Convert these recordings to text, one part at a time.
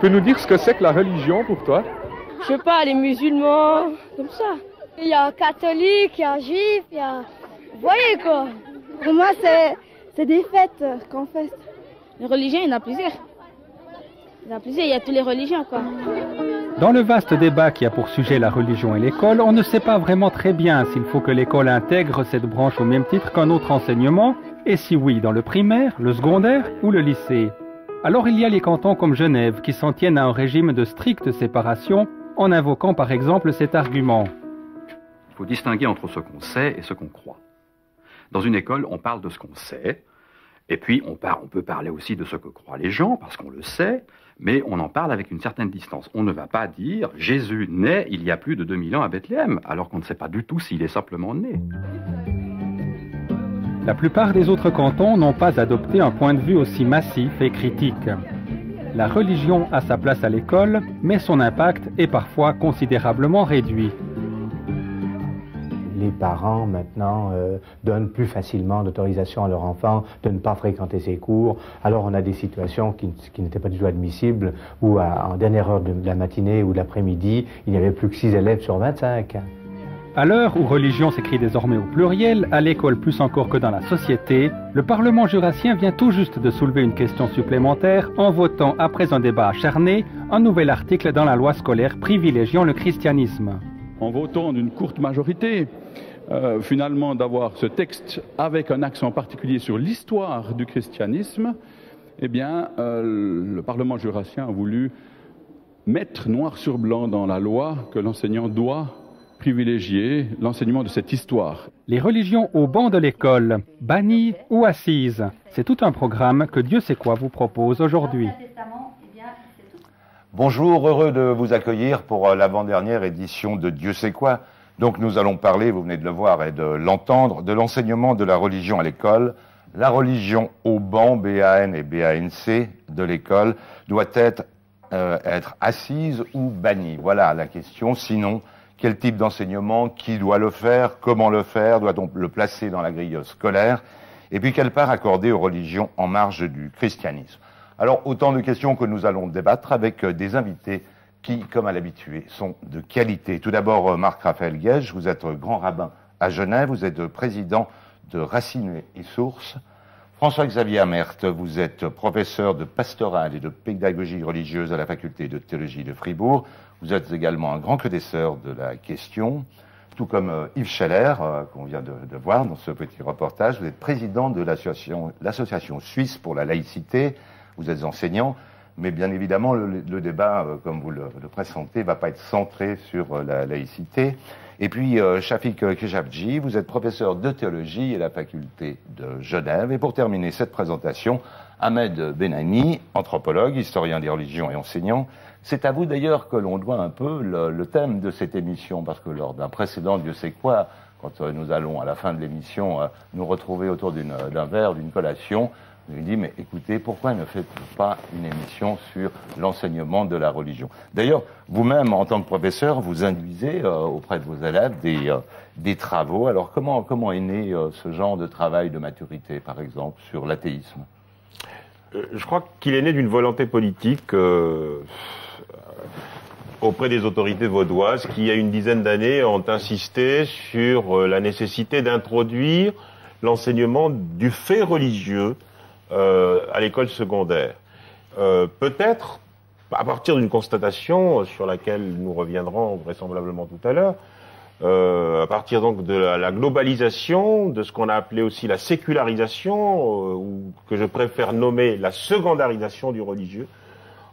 Tu peux nous dire ce que c'est que la religion pour toi? Je sais pas, les musulmans, comme ça. Il y a catholiques, il y a juifs, il y a... Vous voyez quoi? Pour moi, c'est des fêtes qu'on fête. Les religions, il y en a plusieurs. Il y a toutes les religions, quoi. Dans le vaste débat qui a pour sujet la religion et l'école, on ne sait pas vraiment très bien s'il faut que l'école intègre cette branche au même titre qu'un autre enseignement, et si oui, dans le primaire, le secondaire ou le lycée. Alors il y a les cantons comme Genève qui s'en tiennent à un régime de stricte séparation en invoquant par exemple cet argument. Il faut distinguer entre ce qu'on sait et ce qu'on croit. Dans une école, on parle de ce qu'on sait, et puis on peut parler aussi de ce que croient les gens, parce qu'on le sait, mais on en parle avec une certaine distance. On ne va pas dire « Jésus naît il y a plus de 2000 ans à Bethléem », alors qu'on ne sait pas du tout s'il est simplement né. La plupart des autres cantons n'ont pas adopté un point de vue aussi massif et critique. La religion a sa place à l'école, mais son impact est parfois considérablement réduit. Les parents maintenant donnent plus facilement d'autorisation à leur enfant de ne pas fréquenter ses cours. Alors on a des situations qui n'étaient pas du tout admissibles, où en dernière heure de la matinée ou de l'après-midi, il n'y avait plus que 6 élèves sur 25. À l'heure où religion s'écrit désormais au pluriel, à l'école plus encore que dans la société, le Parlement jurassien vient tout juste de soulever une question supplémentaire en votant, après un débat acharné, un nouvel article dans la loi scolaire privilégiant le christianisme. En votant d'une courte majorité, finalement d'avoir ce texte avec un accent particulier sur l'histoire du christianisme, eh bien, le Parlement jurassien a voulu mettre noir sur blanc dans la loi que l'enseignant doit privilégier l'enseignement de cette histoire. Les religions au banc de l'école, bannies ou assises, c'est tout un programme que Dieu sait quoi vous propose aujourd'hui. Bonjour, heureux de vous accueillir pour l'avant-dernière édition de Dieu sait quoi. Donc nous allons parler, vous venez de le voir et de l'entendre, de l'enseignement de la religion à l'école. La religion au banc, B-A-N et B-A-N-C, de l'école, doit être assise ou bannie. Voilà la question. Sinon, quel type d'enseignement, qui doit le faire, comment le faire, doit-on le placer dans la grille scolaire? Et puis quelle part accorder aux religions en marge du christianisme? Alors, autant de questions que nous allons débattre avec des invités qui, comme à l'habitude, sont de qualité. Tout d'abord, Marc-Raphaël Guège, vous êtes grand rabbin à Genève, vous êtes président de Racines et Sources. François-Xavier Amert, vous êtes professeur de pastoral et de pédagogie religieuse à la faculté de théologie de Fribourg. Vous êtes également un grand connaisseur de la question, tout comme Yves Scheller, qu'on vient de voir dans ce petit reportage. Vous êtes président de l'association suisse pour la laïcité. Vous êtes enseignant, mais bien évidemment, le débat, comme vous le présentez, ne va pas être centré sur la laïcité. Et puis, Shafik Kejabji, vous êtes professeur de théologie à la faculté de Genève. Et pour terminer cette présentation, Ahmed Benani, anthropologue, historien des religions et enseignant. C'est à vous d'ailleurs que l'on doit un peu le thème de cette émission, parce que lors d'un précédent Dieu sait quoi, quand nous allons à la fin de l'émission nous retrouver autour d'un verre, d'une collation, je lui dis, mais écoutez, pourquoi ne faites-vous pas une émission sur l'enseignement de la religion? D'ailleurs, vous-même, en tant que professeur, vous induisez auprès de vos élèves des travaux. Alors, comment est né ce genre de travail de maturité, par exemple, sur l'athéisme? Je crois qu'il est né d'une volonté politique auprès des autorités vaudoises qui, il y a une dizaine d'années, ont insisté sur la nécessité d'introduire l'enseignement du fait religieux à l'école secondaire. Peut-être, à partir d'une constatation sur laquelle nous reviendrons vraisemblablement tout à l'heure, à partir donc de la globalisation, de ce qu'on a appelé aussi la sécularisation, ou que je préfère nommer la secondarisation du religieux,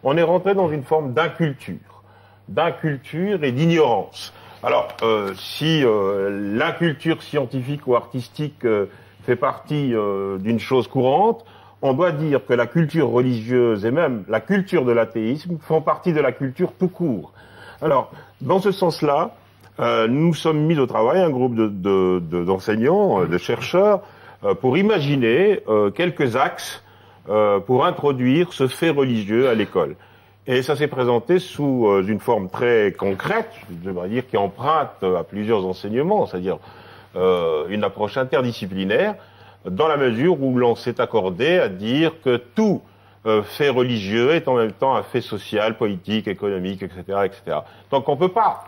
on est rentré dans une forme d'inculture et d'ignorance. Alors, si l'inculture scientifique ou artistique fait partie d'une chose courante, on doit dire que la culture religieuse et même la culture de l'athéisme font partie de la culture tout court. Alors, dans ce sens-là, nous sommes mis au travail, un groupe d'enseignants, de chercheurs, pour imaginer quelques axes pour introduire ce fait religieux à l'école. Et ça s'est présenté sous une forme très concrète, je devrais dire, qui emprunte à plusieurs enseignements, c'est-à-dire une approche interdisciplinaire, dans la mesure où l'on s'est accordé à dire que tout fait religieux est en même temps un fait social, politique, économique, etc., etc. Donc on ne peut pas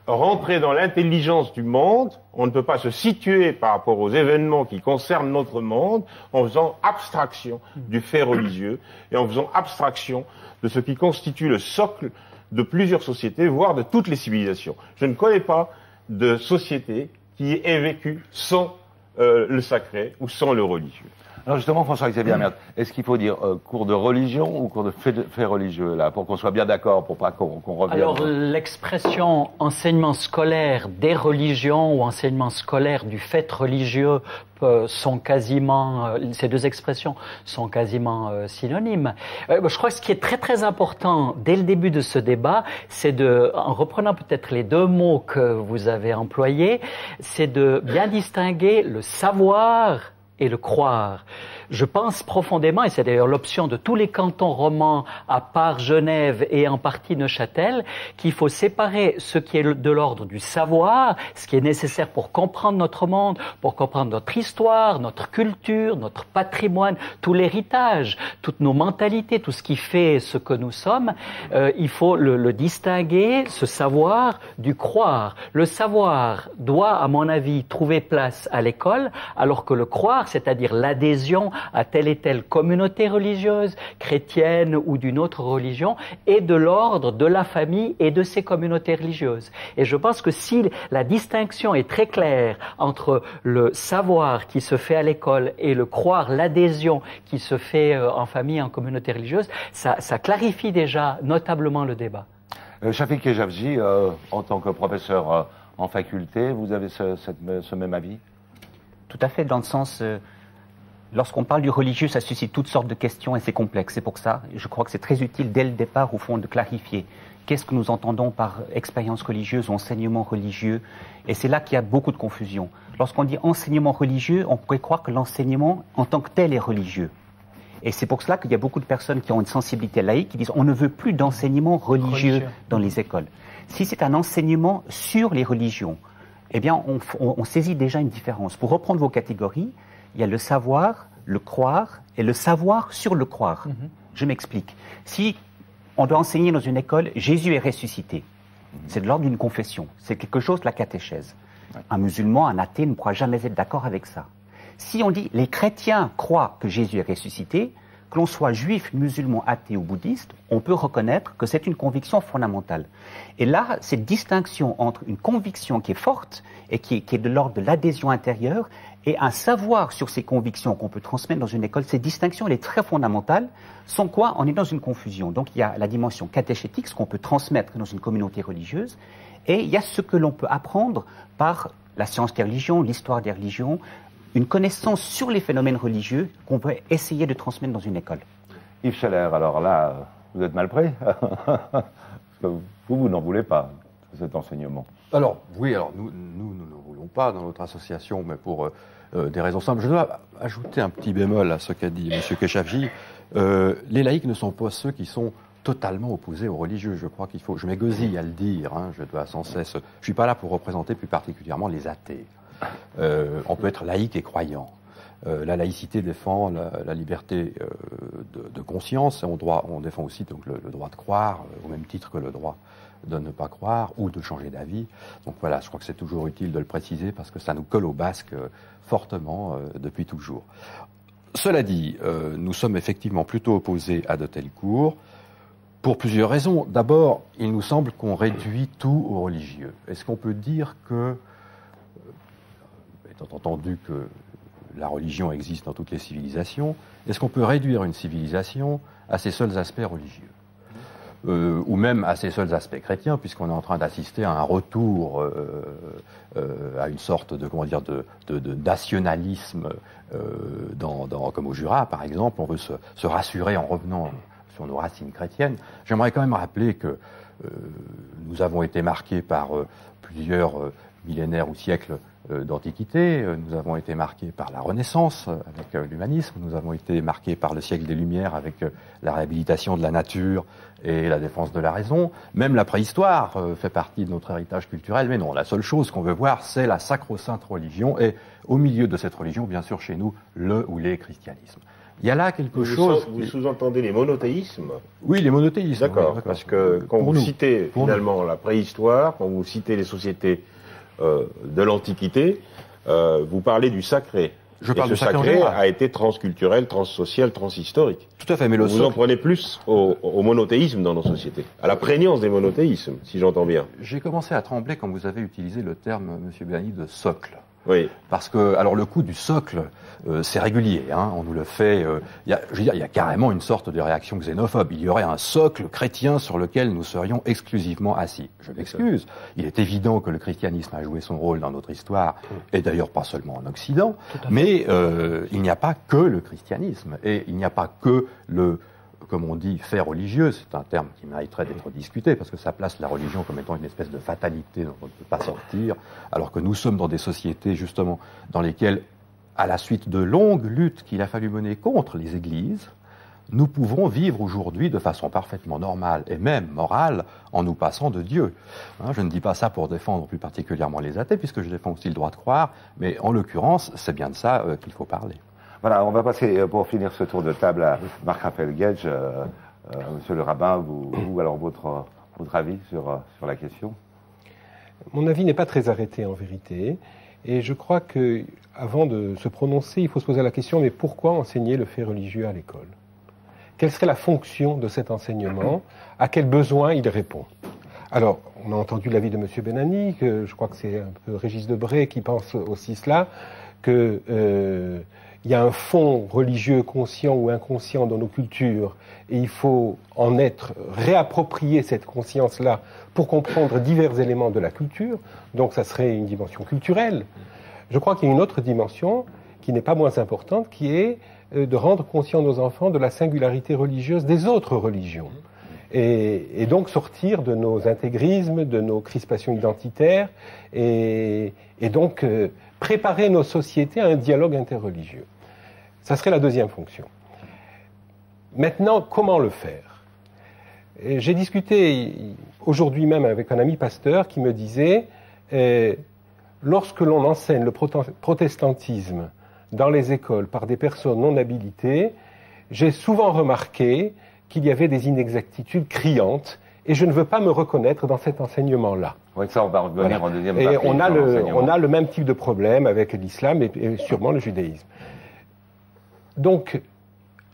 rentrer dans l'intelligence du monde, on ne peut pas se situer par rapport aux événements qui concernent notre monde en faisant abstraction du fait religieux et en faisant abstraction de ce qui constitue le socle de plusieurs sociétés, voire de toutes les civilisations. Je ne connais pas de société qui ait vécu sans le sacré ou sans le religieux. Alors justement, François-Xavier Merthe, est-ce qu'il faut dire cours de religion ou cours de fait religieux, là, pour qu'on soit bien d'accord, pour pas qu'on revienne... Alors, l'expression enseignement scolaire des religions ou enseignement scolaire du fait religieux sont quasiment, ces deux expressions sont quasiment synonymes. Je crois que ce qui est très très important dès le début de ce débat, c'est de, en reprenant peut-être les deux mots que vous avez employés, c'est de bien distinguer le savoir et le croire. Je pense profondément, et c'est d'ailleurs l'option de tous les cantons romans, à part Genève et en partie Neuchâtel, qu'il faut séparer ce qui est de l'ordre du savoir, ce qui est nécessaire pour comprendre notre monde, pour comprendre notre histoire, notre culture, notre patrimoine, tout l'héritage, toutes nos mentalités, tout ce qui fait ce que nous sommes. Il faut le distinguer, ce savoir, du croire. Le savoir doit, à mon avis, trouver place à l'école, alors que le croire, c'est-à-dire l'adhésion à telle et telle communauté religieuse, chrétienne ou d'une autre religion, est de l'ordre de la famille et de ces communautés religieuses. Et je pense que si la distinction est très claire entre le savoir qui se fait à l'école et le croire, l'adhésion qui se fait en famille, en communauté religieuse, ça clarifie déjà notablement le débat. Chafik Ejavji, en tant que professeur en faculté, vous avez ce même avis? Tout à fait, dans le sens, lorsqu'on parle du religieux, ça suscite toutes sortes de questions et c'est complexe. C'est pour ça, je crois que c'est très utile dès le départ, au fond, de clarifier qu'est-ce que nous entendons par expérience religieuse ou enseignement religieux. Et c'est là qu'il y a beaucoup de confusion. Lorsqu'on dit enseignement religieux, on pourrait croire que l'enseignement en tant que tel est religieux. Et c'est pour cela qu'il y a beaucoup de personnes qui ont une sensibilité laïque qui disent on ne veut plus d'enseignement religieux dans les écoles. Si c'est un enseignement sur les religions, eh bien, on saisit déjà une différence. Pour reprendre vos catégories, il y a le savoir, le croire et le savoir sur le croire. Je m'explique. Si on doit enseigner dans une école, Jésus est ressuscité, c'est de l'ordre d'une confession, c'est quelque chose de la catéchèse. Un musulman, un athée ne pourra jamais être d'accord avec ça. Si on dit les chrétiens croient que Jésus est ressuscité, que l'on soit juif, musulman, athée ou bouddhiste, on peut reconnaître que c'est une conviction fondamentale. Et là, cette distinction entre une conviction qui est forte et qui est de l'ordre de l'adhésion intérieure et un savoir sur ces convictions qu'on peut transmettre dans une école, cette distinction elle est très fondamentale, sans quoi on est dans une confusion. Donc il y a la dimension catéchétique, ce qu'on peut transmettre dans une communauté religieuse, et il y a ce que l'on peut apprendre par la science des religions, l'histoire des religions, une connaissance sur les phénomènes religieux qu'on peut essayer de transmettre dans une école. Yves Scheller, alors là, vous êtes mal pris parce que vous n'en voulez pas de cet enseignement. Alors, oui, alors nous ne voulons pas dans notre association, mais pour des raisons simples. Je dois ajouter un petit bémol à ce qu'a dit M. Keshafji. Les laïcs ne sont pas ceux qui sont totalement opposés aux religieux. Je crois qu'il faut, je m'égosille à le dire, hein, je dois sans cesse, je ne suis pas là pour représenter plus particulièrement les athées. On peut être laïque et croyant. La laïcité défend la liberté de conscience. On défend aussi donc, le droit de croire, au même titre que le droit de ne pas croire ou de changer d'avis. Donc voilà, je crois que c'est toujours utile de le préciser parce que ça nous colle au basque fortement depuis toujours. Cela dit, nous sommes effectivement plutôt opposés à de tels cours pour plusieurs raisons. D'abord, il nous semble qu'on réduit tout au religieux. Est-ce qu'on peut dire que, étant entendu que la religion existe dans toutes les civilisations, est-ce qu'on peut réduire une civilisation à ses seuls aspects religieux ? ou même à ses seuls aspects chrétiens, puisqu'on est en train d'assister à un retour à une sorte de, comment dire, de nationalisme, comme au Jura, par exemple. On veut se rassurer en revenant sur nos racines chrétiennes. J'aimerais quand même rappeler que nous avons été marqués par plusieurs millénaires ou siècles d'Antiquité, nous avons été marqués par la Renaissance avec l'humanisme, nous avons été marqués par le siècle des Lumières avec la réhabilitation de la nature et la défense de la raison. Même la préhistoire fait partie de notre héritage culturel, mais non, la seule chose qu'on veut voir, c'est la sacro-sainte religion, et au milieu de cette religion, bien sûr, chez nous, le ou les christianismes. Il y a là quelque chose... Vous sous-entendez les monothéismes? Oui, les monothéismes. D'accord, oui, parce que quand vous citez finalement la préhistoire, quand vous citez les sociétés de l'Antiquité, vous parlez du sacré. Je parle du sacré a été transculturel, transsocial, transhistorique. Tout à fait, mais vous en prenez plus au monothéisme dans nos sociétés, à la prégnance des monothéismes, si j'entends bien. J'ai commencé à trembler quand vous avez utilisé le terme, M. Béani, de socle. Oui. Parce que, alors, le coup du socle, c'est régulier, hein, on nous le fait. Je veux dire, il y a carrément une sorte de réaction xénophobe. Il y aurait un socle chrétien sur lequel nous serions exclusivement assis. Je m'excuse. Il est évident que le christianisme a joué son rôle dans notre histoire, et d'ailleurs pas seulement en Occident, mais il n'y a pas que le christianisme, et il n'y a pas que le, comme on dit, fait religieux. C'est un terme qui mériterait d'être discuté, parce que ça place la religion comme étant une espèce de fatalité dont on ne peut pas sortir, alors que nous sommes dans des sociétés, justement, dans lesquelles, à la suite de longues luttes qu'il a fallu mener contre les églises, nous pouvons vivre aujourd'hui de façon parfaitement normale et même morale en nous passant de Dieu. Hein, je ne dis pas ça pour défendre plus particulièrement les athées, puisque je défends aussi le droit de croire, mais en l'occurrence, c'est bien de ça qu'il faut parler. Voilà, on va passer, pour finir ce tour de table, à Marc-Raphaël Guedj. Monsieur le rabbin, vous alors votre avis sur la question? Mon avis n'est pas très arrêté en vérité, et je crois que avant de se prononcer, il faut se poser la question, mais pourquoi enseigner le fait religieux à l'école? Quelle serait la fonction de cet enseignement? À quel besoin il répond? Alors, on a entendu l'avis de M. Benani, que je crois que c'est un peu Régis Debray qui pense aussi cela, qu'il y a un fond religieux conscient ou inconscient dans nos cultures, et il faut en être réapproprier cette conscience-là pour comprendre divers éléments de la culture. Donc ça serait une dimension culturelle. Je crois qu'il y a une autre dimension qui n'est pas moins importante, qui est de rendre conscient nos enfants de la singularité religieuse des autres religions. Et donc sortir de nos intégrismes, de nos crispations identitaires, et donc préparer nos sociétés à un dialogue interreligieux. Ça serait la deuxième fonction. Maintenant, comment le faire? J'ai discuté aujourd'hui même avec un ami pasteur qui me disait lorsque l'on enseigne le protestantisme dans les écoles par des personnes non habilitées, j'ai souvent remarqué qu'il y avait des inexactitudes criantes et je ne veux pas me reconnaître dans cet enseignement-là. Oui, ça, on va revenir en deuxième partie. Et on a le même type de problème avec l'islam et sûrement le judaïsme. Donc,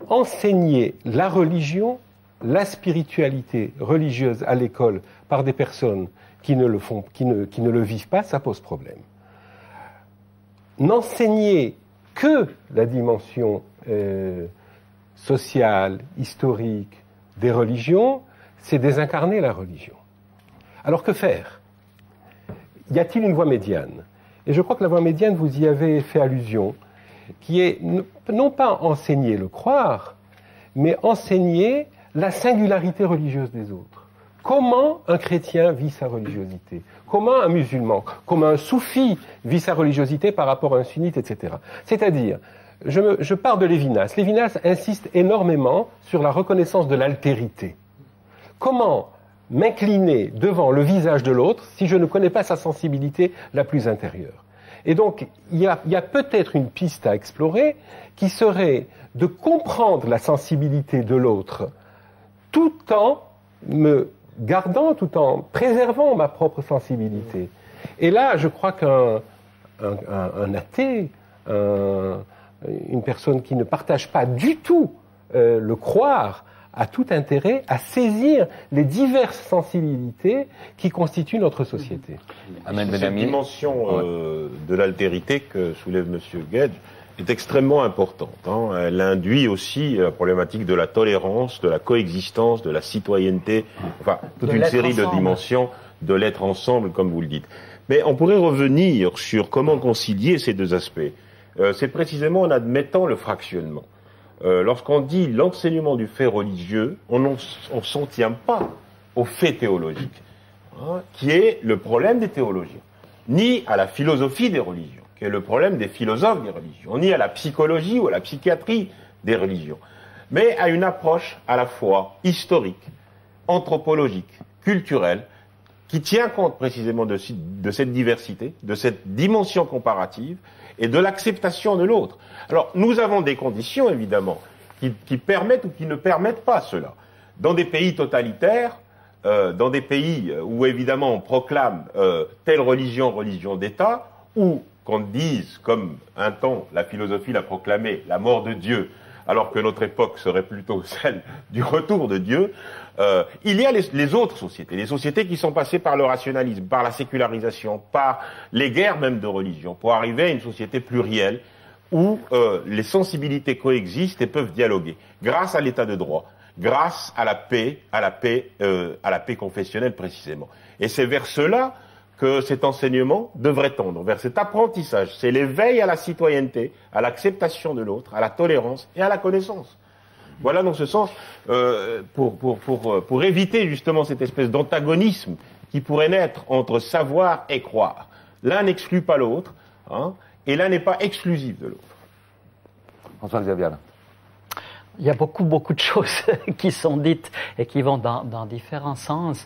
enseigner la religion, la spiritualité religieuse à l'école par des personnes qui ne le vivent pas, ça pose problème. N'enseigner que la dimension sociale, historique des religions, c'est désincarner la religion. Alors que faire? Y a-t-il une voie médiane? Et je crois que la voie médiane, vous y avez fait allusion, qui est non pas enseigner le croire, mais enseigner la singularité religieuse des autres. Comment un chrétien vit sa religiosité? Comment un musulman? Comment un soufi vit sa religiosité par rapport à un sunnite, etc. C'est-à-dire, je pars de Lévinas. Lévinas insiste énormément sur la reconnaissance de l'altérité. Comment m'incliner devant le visage de l'autre si je ne connais pas sa sensibilité la plus intérieure? Et donc, il y a peut-être une piste à explorer qui serait de comprendre la sensibilité de l'autre tout en me gardant, tout en préservant ma propre sensibilité. Et là, je crois qu'un athée, une personne qui ne partage pas du tout le croire, a tout intérêt à saisir les diverses sensibilités qui constituent notre société. Cette dimension de l'altérité que soulève M. Guedj est extrêmement importante. Elle induit aussi la problématique de la tolérance, de la coexistence, de la citoyenneté, enfin toute une série de dimensions de l'être ensemble, comme vous le dites. Mais on pourrait revenir sur comment concilier ces deux aspects. C'est précisément en admettant le fractionnement. Lorsqu'on dit l'enseignement du fait religieux, on ne s'en tient pas au fait théologique, qui est le problème des théologiens, ni à la philosophie des religions, qui est le problème des philosophes des religions, ni à la psychologie ou à la psychiatrie des religions, mais à une approche à la fois historique, anthropologique, culturelle, qui tient compte précisément de cette diversité, de cette dimension comparative et de l'acceptation de l'autre. Alors, nous avons des conditions, évidemment, qui permettent ou qui ne permettent pas cela. Dans des pays totalitaires, dans des pays où, évidemment, on proclame telle religion, religion d'État, ou qu'on dise, comme un temps la philosophie l'a proclamé, la mort de Dieu, alors que notre époque serait plutôt celle du retour de Dieu, il y a les autres sociétés, les sociétés qui sont passées par le rationalisme, par la sécularisation, par les guerres même de religion, pour arriver à une société plurielle où les sensibilités coexistent et peuvent dialoguer, grâce à l'état de droit, grâce à la paix confessionnelle précisément. Et c'est vers cela que cet enseignement devrait tendre, vers cet apprentissage. C'est l'éveil à la citoyenneté, à l'acceptation de l'autre, à la tolérance et à la connaissance. Voilà dans ce sens, pour éviter justement cette espèce d'antagonisme qui pourrait naître entre savoir et croire. L'un n'exclut pas l'autre, et l'un n'est pas exclusif de l'autre. François-Xavier. Il y a beaucoup de choses qui sont dites et qui vont dans différents sens.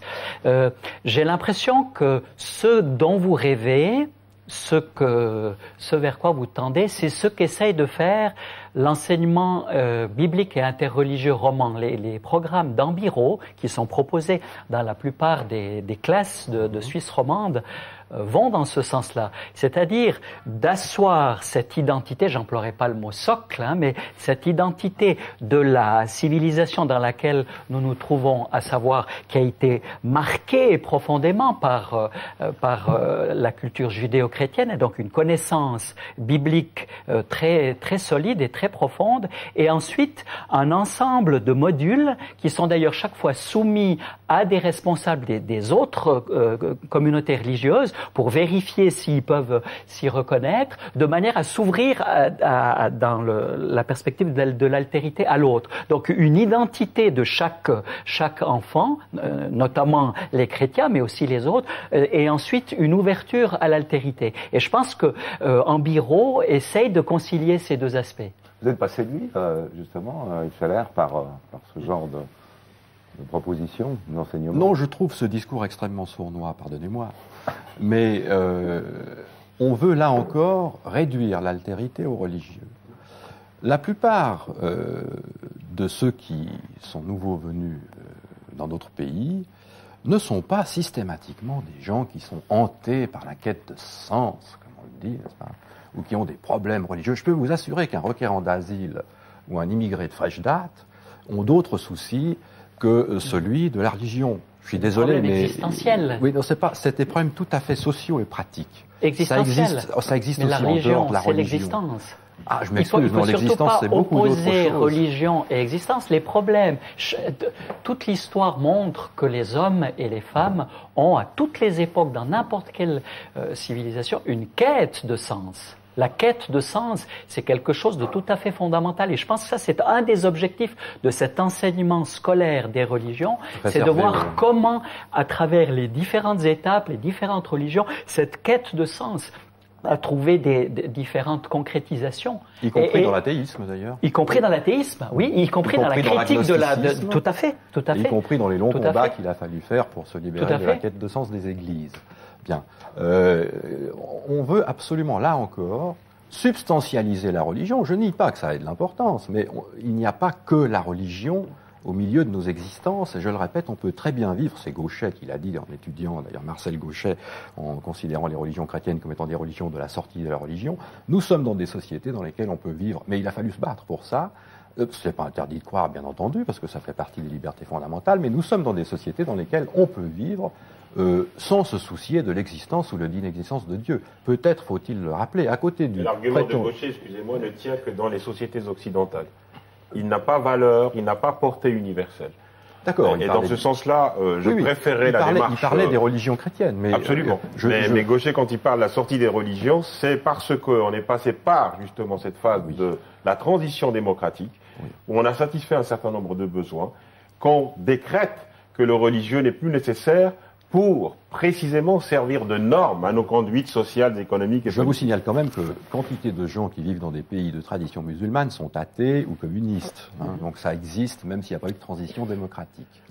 J'ai l'impression que ce dont vous rêvez, ce vers quoi vous tendez, c'est ce qu'essaye de faire l'enseignement biblique et interreligieux roman. Les programmes d'Ambiro qui sont proposés dans la plupart des classes de Suisse romande vont dans ce sens-là. C'est-à-dire d'asseoir cette identité, j'emploierai pas le mot socle, mais cette identité de la civilisation dans laquelle nous nous trouvons, à savoir qui a été marquée profondément par la culture judéo-chrétienne, et donc une connaissance biblique très solide et très profonde, et ensuite un ensemble de modules qui sont d'ailleurs chaque fois soumis à des responsables des autres communautés religieuses pour vérifier s'ils peuvent s'y reconnaître, de manière à s'ouvrir dans la perspective de l'altérité à l'autre. Donc une identité de chaque enfant, notamment les chrétiens, mais aussi les autres, et ensuite une ouverture à l'altérité. Et je pense que Ambiro essaye de concilier ces deux aspects. Vous n'êtes pas séduit, justement, Yves Chalère, par ce genre de proposition, d'enseignement? Non, je trouve ce discours extrêmement sournois, pardonnez-moi. Mais on veut là encore réduire l'altérité aux religieux. La plupart de ceux qui sont nouveaux venus dans notre pays ne sont pas systématiquement des gens qui sont hantés par la quête de sens, comme on le dit, n'est-ce pas, ou qui ont des problèmes religieux. Je peux vous assurer qu'un requérant d'asile ou un immigré de fraîche date ont d'autres soucis que celui de la religion. Je suis désolé, mais existentiel. Oui, non, c'est des problèmes tout à fait sociaux et pratiques. Existentiel. Ça existe mais aussi la religion, en dehors de la religion. C'est l'existence. Ah, je m'excuse, non, l'existence, c'est beaucoup d'autres choses. Il ne faut surtout pas opposer religion et existence. Les problèmes, toute l'histoire montre que les hommes et les femmes ont, à toutes les époques, dans n'importe quelle civilisation, une quête de sens. La quête de sens, c'est quelque chose de tout à fait fondamental. Et je pense que ça, c'est un des objectifs de cet enseignement scolaire des religions, c'est de voir comment, à travers les différentes étapes, les différentes religions, cette quête de sens a trouvé des différentes concrétisations. Y compris dans l'athéisme, d'ailleurs. Y compris dans l'athéisme, oui, y compris dans la critique de la... Tout à fait. Y compris dans les longs combats qu'il a fallu faire pour se libérer de la quête de sens des églises. Bien. On veut absolument, là encore, substantialiser la religion. Je nie pas que ça ait de l'importance, mais il n'y a pas que la religion au milieu de nos existences. Et je le répète, on peut très bien vivre, c'est Gauchet qui l'a dit en étudiant, d'ailleurs Marcel Gauchet, en considérant les religions chrétiennes comme étant des religions de la sortie de la religion. Nous sommes dans des sociétés dans lesquelles on peut vivre, mais il a fallu se battre pour ça, Ce n'est pas interdit de croire, bien entendu, parce que ça fait partie des libertés fondamentales, mais nous sommes dans des sociétés dans lesquelles on peut vivre sans se soucier de l'existence ou de l'inexistence de Dieu. Peut-être faut-il le rappeler, à côté du... L'argument de Gaucher, excusez-moi, ne tient que dans les sociétés occidentales. Il n'a pas valeur, il n'a pas portée universelle. D'accord. Et dans ce sens-là, je préférais la démarche... Il parlait des religions chrétiennes. Mais, absolument. Mais Gaucher, quand il parle de la sortie des religions, c'est parce qu'on est passé par, justement, cette phase de la transition démocratique, où on a satisfait un certain nombre de besoins, qu'on décrète que le religieux n'est plus nécessaire pour précisément servir de norme à nos conduites sociales, économiques et Je vous signale quand même que quantité de gens qui vivent dans des pays de tradition musulmane sont athées ou communistes. Donc ça existe, même s'il n'y a pas eu de transition démocratique.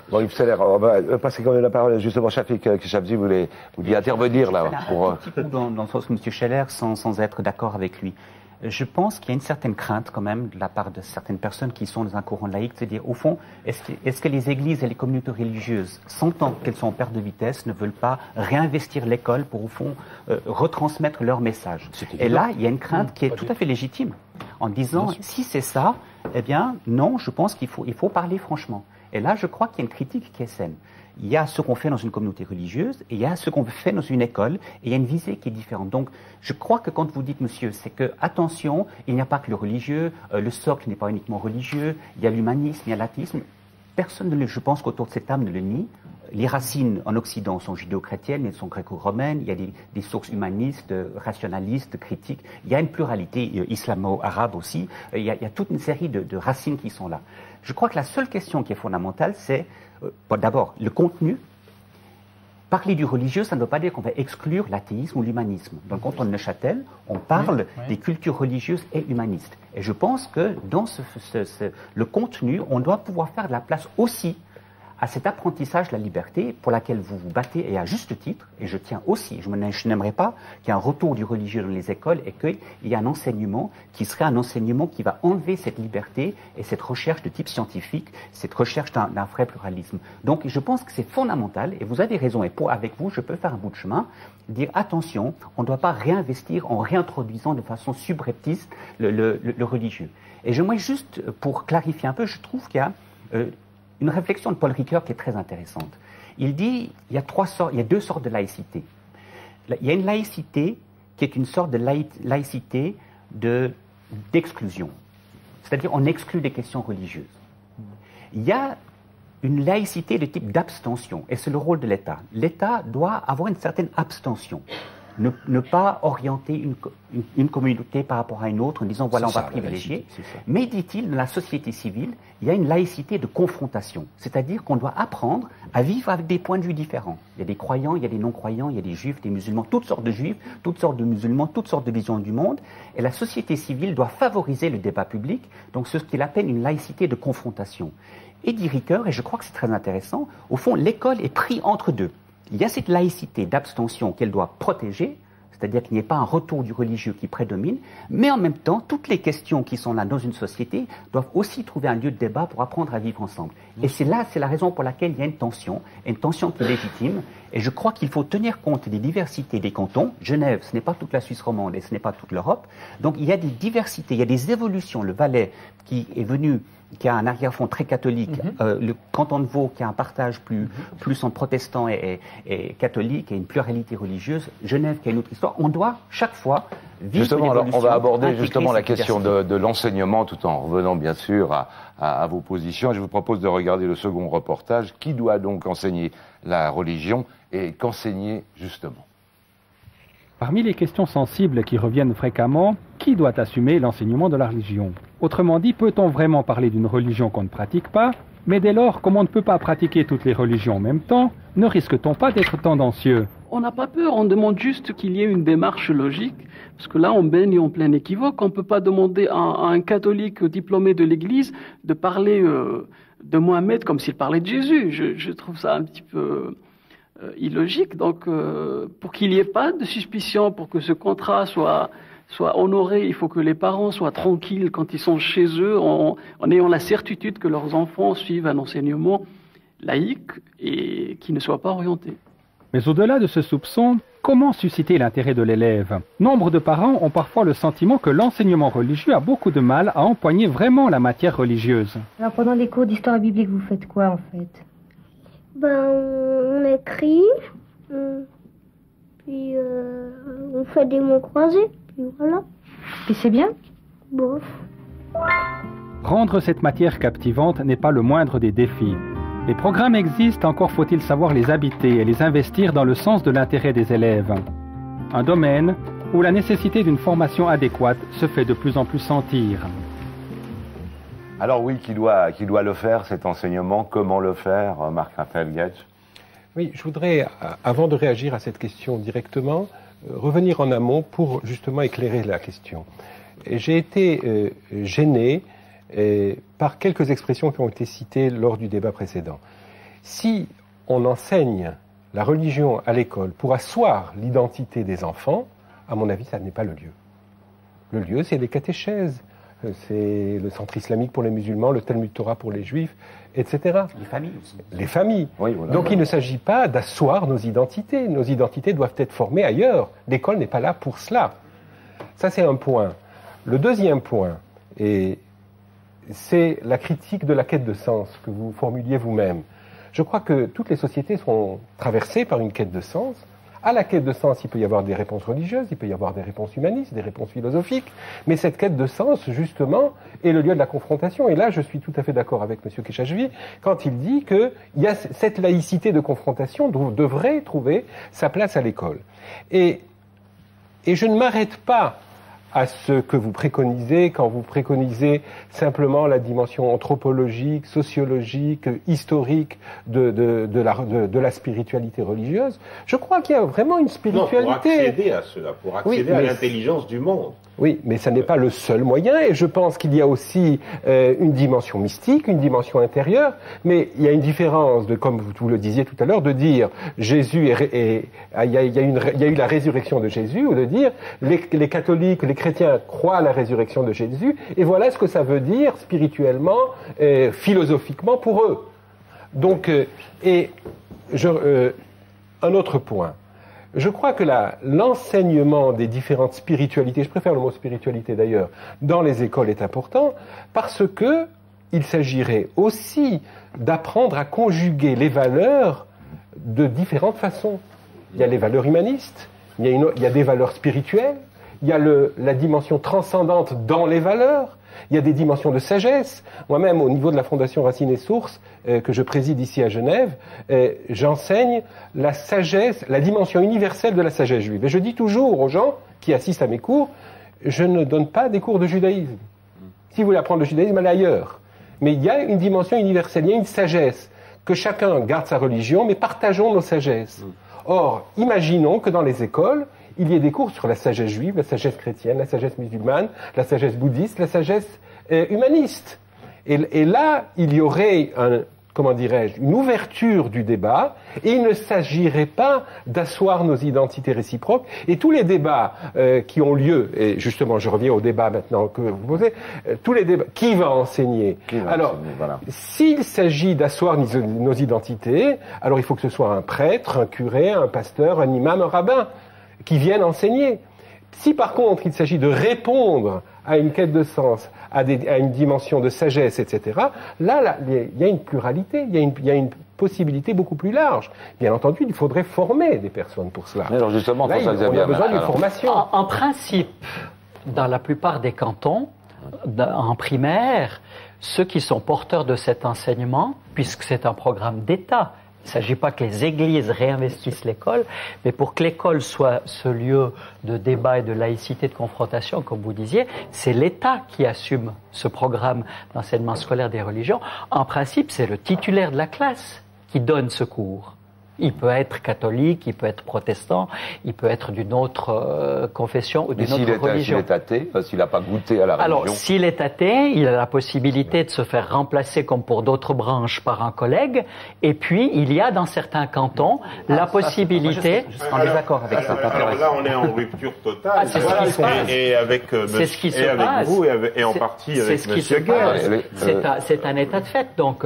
Bon, Yves Seller, on va passer quand même la parole justement Shafik Keshavji, vous voulez intervenir là pour... Un petit peu dans le sens de M. Scheller, sans être d'accord avec lui. Je pense qu'il y a une certaine crainte quand même de la part de certaines personnes qui sont dans un courant laïque, c'est-à-dire au fond, est-ce que les églises et les communautés religieuses, sentant qu'elles sont en perte de vitesse, ne veulent pas réinvestir l'école pour au fond retransmettre leur message? Et là, il y a une crainte qui est tout à fait légitime, en disant si c'est ça, eh bien non, je pense qu'il faut parler franchement. Et là, je crois qu'il y a une critique qui est saine. Il y a ce qu'on fait dans une communauté religieuse, et il y a ce qu'on fait dans une école, et il y a une visée qui est différente. Donc, je crois que quand vous dites, monsieur, c'est que, attention, il n'y a pas que le religieux, le socle n'est pas uniquement religieux, il y a l'humanisme, il y a l'athéisme. Personne, je pense qu'autour de cette table ne le nie. Les racines en Occident sont judéo-chrétiennes, elles sont gréco-romaines, il y a des sources humanistes, rationalistes, critiques, il y a une pluralité islamo-arabe aussi, il y a toute une série de racines qui sont là. Je crois que la seule question qui est fondamentale, c'est d'abord le contenu. Parler du religieux, ça ne veut pas dire qu'on va exclure l'athéisme ou l'humanisme. Dans le canton de Neuchâtel, on parle des cultures religieuses et humanistes. Et je pense que dans le contenu, on doit pouvoir faire de la place aussi à cet apprentissage de la liberté pour laquelle vous vous battez, et à juste titre, et je tiens aussi, je n'aimerais pas qu'il y ait un retour du religieux dans les écoles et qu'il y ait un enseignement qui serait un enseignement qui va enlever cette liberté et cette recherche de type scientifique, cette recherche d'un vrai pluralisme. Donc je pense que c'est fondamental, et vous avez raison, et avec vous, je peux faire un bout de chemin, dire attention, on ne doit pas réinvestir en réintroduisant de façon subreptice le religieux. Et j'aimerais juste, pour clarifier un peu, je trouve qu'il y a une réflexion de Paul Ricoeur qui est très intéressante. Il dit il y a deux sortes de laïcité. Il y a une laïcité qui est une sorte de laïcité d'exclusion. C'est-à-dire on exclut des questions religieuses. Il y a une laïcité de type d'abstention, et c'est le rôle de l'État. L'État doit avoir une certaine abstention. Ne pas orienter une communauté par rapport à une autre en disant voilà, on va privilégier. Mais, dit-il, dans la société civile, il y a une laïcité de confrontation. C'est-à-dire qu'on doit apprendre à vivre avec des points de vue différents. Il y a des croyants, il y a des non-croyants, il y a des juifs, des musulmans, toutes sortes de juifs, toutes sortes de musulmans, toutes sortes de visions du monde. Et la société civile doit favoriser le débat public, donc ce qu'il appelle une laïcité de confrontation. Et dit Ricoeur, et je crois que c'est très intéressant, au fond, l'école est prise entre deux. Il y a cette laïcité d'abstention qu'elle doit protéger, c'est-à-dire qu'il n'y ait pas un retour du religieux qui prédomine, mais en même temps, toutes les questions qui sont là dans une société doivent aussi trouver un lieu de débat pour apprendre à vivre ensemble. Et c'est la raison pour laquelle il y a une tension qui est légitime, et je crois qu'il faut tenir compte des diversités des cantons. Genève, ce n'est pas toute la Suisse romande et ce n'est pas toute l'Europe, donc il y a des diversités, il y a des évolutions. Le Valais qui est venu, qui a un arrière-fond très catholique, le canton de Vaud qui a un partage plus en protestant et catholique et une pluralité religieuse, Genève qui a une autre histoire. On doit chaque fois vivre justement, alors on va aborder justement la question diversité. de l'enseignement tout en revenant bien sûr à vos positions. Je vous propose de regarder le second reportage. Qui doit donc enseigner la religion et qu'enseigner justement? Parmi les questions sensibles qui reviennent fréquemment, qui doit assumer l'enseignement de la religion? Autrement dit, peut-on vraiment parler d'une religion qu'on ne pratique pas? Mais dès lors, comme on ne peut pas pratiquer toutes les religions en même temps, ne risque-t-on pas d'être tendancieux? On n'a pas peur, on demande juste qu'il y ait une démarche logique, parce que là on baigne en plein équivoque. On ne peut pas demander à un catholique diplômé de l'Église de parler de Mohamed comme s'il parlait de Jésus. Je trouve ça un petit peu illogique. Donc pour qu'il n'y ait pas de suspicion, pour que ce contrat soit honoré, il faut que les parents soient tranquilles quand ils sont chez eux, en ayant la certitude que leurs enfants suivent un enseignement laïque et qui ne soit pas orienté. Mais au-delà de ce soupçon, Comment susciter l'intérêt de l'élève? Nombre de parents ont parfois le sentiment que l'enseignement religieux a beaucoup de mal à empoigner vraiment la matière religieuse. Alors pendant les cours d'histoire biblique, vous faites quoi en fait? Ben, on écrit, puis on fait des mots croisés, puis voilà. Et c'est bien? Bof. Rendre cette matière captivante n'est pas le moindre des défis. Les programmes existent, encore faut-il savoir les habiter et les investir dans le sens de l'intérêt des élèves. Un domaine où la nécessité d'une formation adéquate se fait de plus en plus sentir. Alors oui, qui doit le faire, cet enseignement? Comment le faire, Marc-Raphaël Guetsch? Oui, je voudrais, avant de réagir à cette question directement, revenir en amont pour justement éclairer la question. J'ai été gêné par quelques expressions qui ont été citées lors du débat précédent. Si on enseigne la religion à l'école pour asseoir l'identité des enfants, à mon avis, ça n'est pas le lieu. Le lieu, c'est les catéchèses, c'est le centre islamique pour les musulmans, le Talmud Torah pour les juifs, etc. Les familles aussi. Les familles. Oui, voilà, donc il ne s'agit pas d'asseoir nos identités. Nos identités doivent être formées ailleurs. L'école n'est pas là pour cela. Ça, c'est un point. Le deuxième point, et c'est la critique de la quête de sens que vous formuliez vous-même. Je crois que toutes les sociétés sont traversées par une quête de sens. À la quête de sens, il peut y avoir des réponses religieuses, il peut y avoir des réponses humanistes, des réponses philosophiques, mais cette quête de sens, justement, est le lieu de la confrontation. Et là, je suis tout à fait d'accord avec M. Keshachvi quand il dit qu'il y a cette laïcité de confrontation devrait trouver sa place à l'école. Et je ne m'arrête pas à ce que vous préconisez quand vous préconisez simplement la dimension anthropologique, sociologique, historique de la spiritualité religieuse. Je crois qu'il y a vraiment une spiritualité. Non, pour accéder à cela, pour accéder à l'intelligence du monde. Oui, mais ça n'est pas le seul moyen, et je pense qu'il y a aussi une dimension mystique, une dimension intérieure, mais il y a une différence, comme vous le disiez tout à l'heure, de dire Jésus il y a eu la résurrection de Jésus, ou de dire les catholiques, les chrétiens croient à la résurrection de Jésus, et voilà ce que ça veut dire spirituellement, philosophiquement pour eux. Donc, un autre point. Je crois que l'enseignement des différentes spiritualités, je préfère le mot spiritualité d'ailleurs, dans les écoles est important parce que il s'agirait aussi d'apprendre à conjuguer les valeurs de différentes façons. Il y a les valeurs humanistes, il y a des valeurs spirituelles, il y a la dimension transcendante dans les valeurs, il y a des dimensions de sagesse. Moi-même, au niveau de la Fondation Racines et Sources, que je préside ici à Genève, j'enseigne la sagesse, la dimension universelle de la sagesse juive. Et je dis toujours aux gens qui assistent à mes cours, je ne donne pas des cours de judaïsme. Si vous voulez apprendre le judaïsme, allez ailleurs. Mais il y a une dimension universelle, il y a une sagesse, que chacun garde sa religion, mais partageons nos sagesses. Or, imaginons que dans les écoles, il y ait des cours sur la sagesse juive, la sagesse chrétienne, la sagesse musulmane, la sagesse bouddhiste, la sagesse humaniste. Et là, il y aurait une ouverture du débat, et il ne s'agirait pas d'asseoir nos identités réciproques. Et tous les débats qui ont lieu, et justement, je reviens au débat maintenant que vous posez, tous les débats, qui va enseigner? Alors, s'il s'agit d'asseoir nos identités, alors il faut que ce soit un prêtre, un curé, un pasteur, un imam, un rabbin, qui viennent enseigner. Si par contre il s'agit de répondre à une quête de sens, à une dimension de sagesse, etc., là, il y a une pluralité, il y a une possibilité beaucoup plus large. Bien entendu, il faudrait former des personnes pour cela. Alors justement, là, on a besoin d'une formation. En principe, dans la plupart des cantons, en primaire, ceux qui sont porteurs de cet enseignement, puisque c'est un programme d'État, il ne s'agit pas que les églises réinvestissent l'école, mais pour que l'école soit ce lieu de débat et de laïcité, de confrontation, comme vous disiez, c'est l'État qui assume ce programme d'enseignement scolaire des religions. En principe, c'est le titulaire de la classe qui donne ce cours. Il peut être catholique, il peut être protestant, il peut être d'une autre confession ou d'une autre religion. S'il est athée, s'il n'a pas goûté à la religion. Alors, s'il est athée, il a la possibilité de se faire remplacer, comme pour d'autres branches, par un collègue. Et puis, il y a dans certains cantons la possibilité... Je serai en désaccord avec ça. Alors là, on est en rupture totale. C'est ce qui se passe. Et avec vous, et en partie avec M. Guetsch. C'est un état de fait. Donc,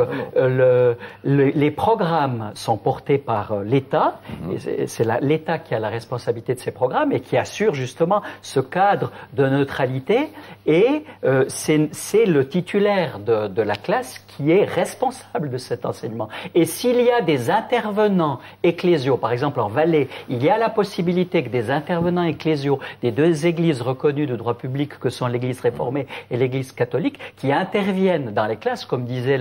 les programmes sont portés par par l'État. Et c'est l'État qui a la responsabilité de ces programmes et qui assure justement ce cadre de neutralité. Et c'est le titulaire de la classe qui est responsable de cet enseignement. Et s'il y a des intervenants ecclésiaux, par exemple en Valais, il y a la possibilité que des intervenants ecclésiaux des deux églises reconnues de droit public que sont l'église réformée et l'église catholique, qui interviennent dans les classes, comme disait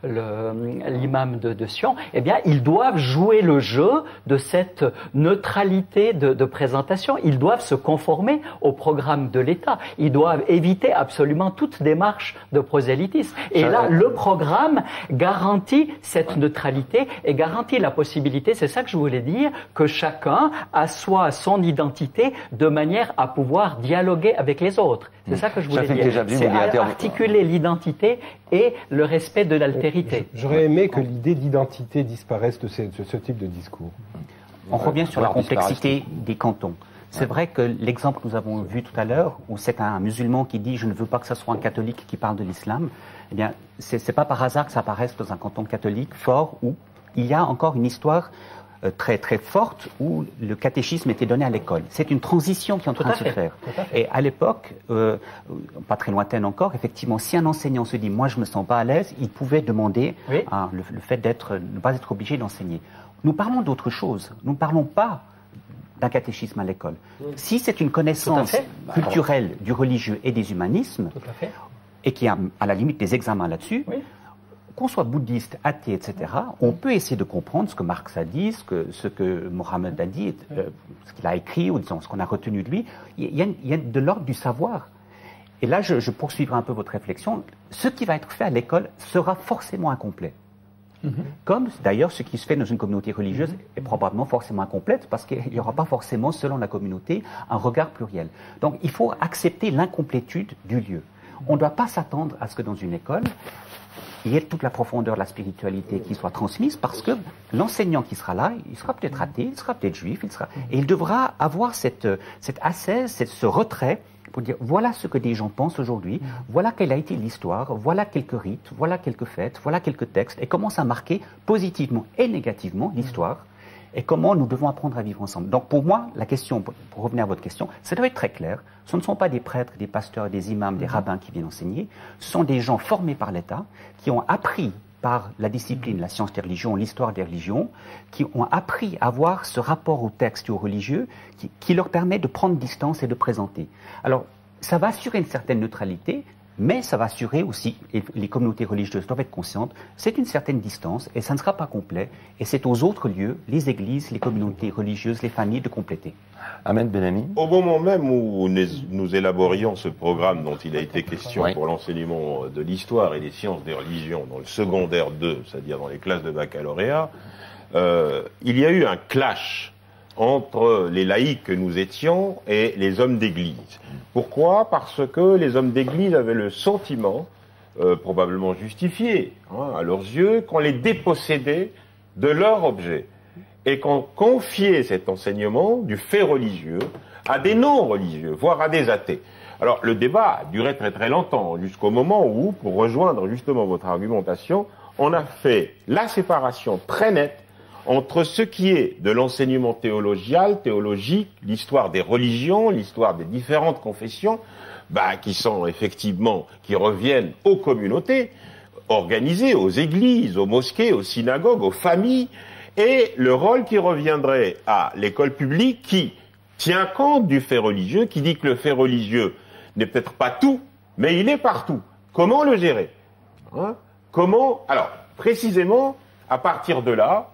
l'imam de Sion, eh bien, ils doivent jouer le jeu de cette neutralité de présentation. Ils doivent se conformer au programme de l'État. Ils doivent éviter absolument toute démarche de prosélytisme. Et là, le programme garantit cette neutralité et garantit la possibilité, c'est ça que je voulais dire, que chacun assoit son identité de manière à pouvoir dialoguer avec les autres. C'est ça que je voulais dire. C'est articuler l'identité et le respect de l'altérité. J'aurais aimé que l'idée d'identité disparaisse de ce type de discours. On revient sur la complexité des cantons. C'est vrai que l'exemple que nous avons vu tout à l'heure, où c'est un musulman qui dit « je ne veux pas que ce soit un catholique qui parle de l'islam », eh bien, c'est pas par hasard que ça apparaisse dans un canton catholique fort où il y a encore une histoire très très forte où le catéchisme était donné à l'école. C'est une transition qui est en train de se faire. Et à l'époque, pas très lointaine encore, effectivement, si un enseignant se dit « moi je me sens pas à l'aise », il pouvait demander le fait de ne pas être obligé d'enseigner. Nous parlons d'autre chose. Nous ne parlons pas d'un catéchisme à l'école. Si c'est une connaissance culturelle du religieux et des humanismes, et qu'il y a à la limite des examens là-dessus, qu'on soit bouddhiste, athée, etc., on peut essayer de comprendre ce que Marx a dit, ce que Mohammed a dit, ce qu'il a écrit, ou disons, ce qu'on a retenu de lui. Il y a de l'ordre du savoir. Et là, je poursuivrai un peu votre réflexion. Ce qui va être fait à l'école sera forcément incomplet. Comme d'ailleurs ce qui se fait dans une communauté religieuse est probablement forcément incomplète parce qu'il n'y aura pas forcément, selon la communauté, un regard pluriel. Donc il faut accepter l'incomplétude du lieu. On ne doit pas s'attendre à ce que dans une école, il y ait toute la profondeur de la spiritualité qui soit transmise parce que l'enseignant qui sera là, il sera peut-être athée, il sera peut-être juif, et il devra avoir cette ascèse, ce retrait pour dire voilà ce que des gens pensent aujourd'hui, voilà quelle a été l'histoire, voilà quelques rites, voilà quelques fêtes, voilà quelques textes, et comment ça a marqué positivement et négativement l'histoire, et comment nous devons apprendre à vivre ensemble. Donc pour moi, la question, pour revenir à votre question, ça doit être très clair. Ce ne sont pas des prêtres, des pasteurs, des imams, des rabbins qui viennent enseigner, ce sont des gens formés par l'État, qui ont appris par la discipline, la science des religions, l'histoire des religions, qui ont appris à avoir ce rapport au texte et au religieux qui leur permet de prendre distance et de présenter. Alors, ça va assurer une certaine neutralité, mais ça va assurer aussi, et les communautés religieuses doivent être conscientes, c'est une certaine distance et ça ne sera pas complet, et c'est aux autres lieux, les églises, les communautés religieuses, les familles, de compléter. Ahmed Benami. Au moment même où nous élaborions ce programme dont il a été question pour l'enseignement de l'histoire et des sciences des religions dans le secondaire 2, c'est-à-dire dans les classes de baccalauréat, il y a eu un clash entre les laïcs que nous étions et les hommes d'église. Pourquoi? Parce que les hommes d'église avaient le sentiment, probablement justifié à leurs yeux, qu'on les dépossédait de leur objet et qu'on confiait cet enseignement du fait religieux à des non-religieux, voire à des athées. Alors le débat a duré très très longtemps, jusqu'au moment où, pour rejoindre justement votre argumentation, on a fait la séparation très nette entre ce qui est de l'enseignement théologial, théologique, l'histoire des religions, l'histoire des différentes confessions, qui sont effectivement, qui reviennent aux communautés organisées, aux églises, aux mosquées, aux synagogues, aux familles, et le rôle qui reviendrait à l'école publique qui tient compte du fait religieux, qui dit que le fait religieux n'est peut-être pas tout, mais il est partout. Comment le gérer? Comment? Alors, précisément, à partir de là,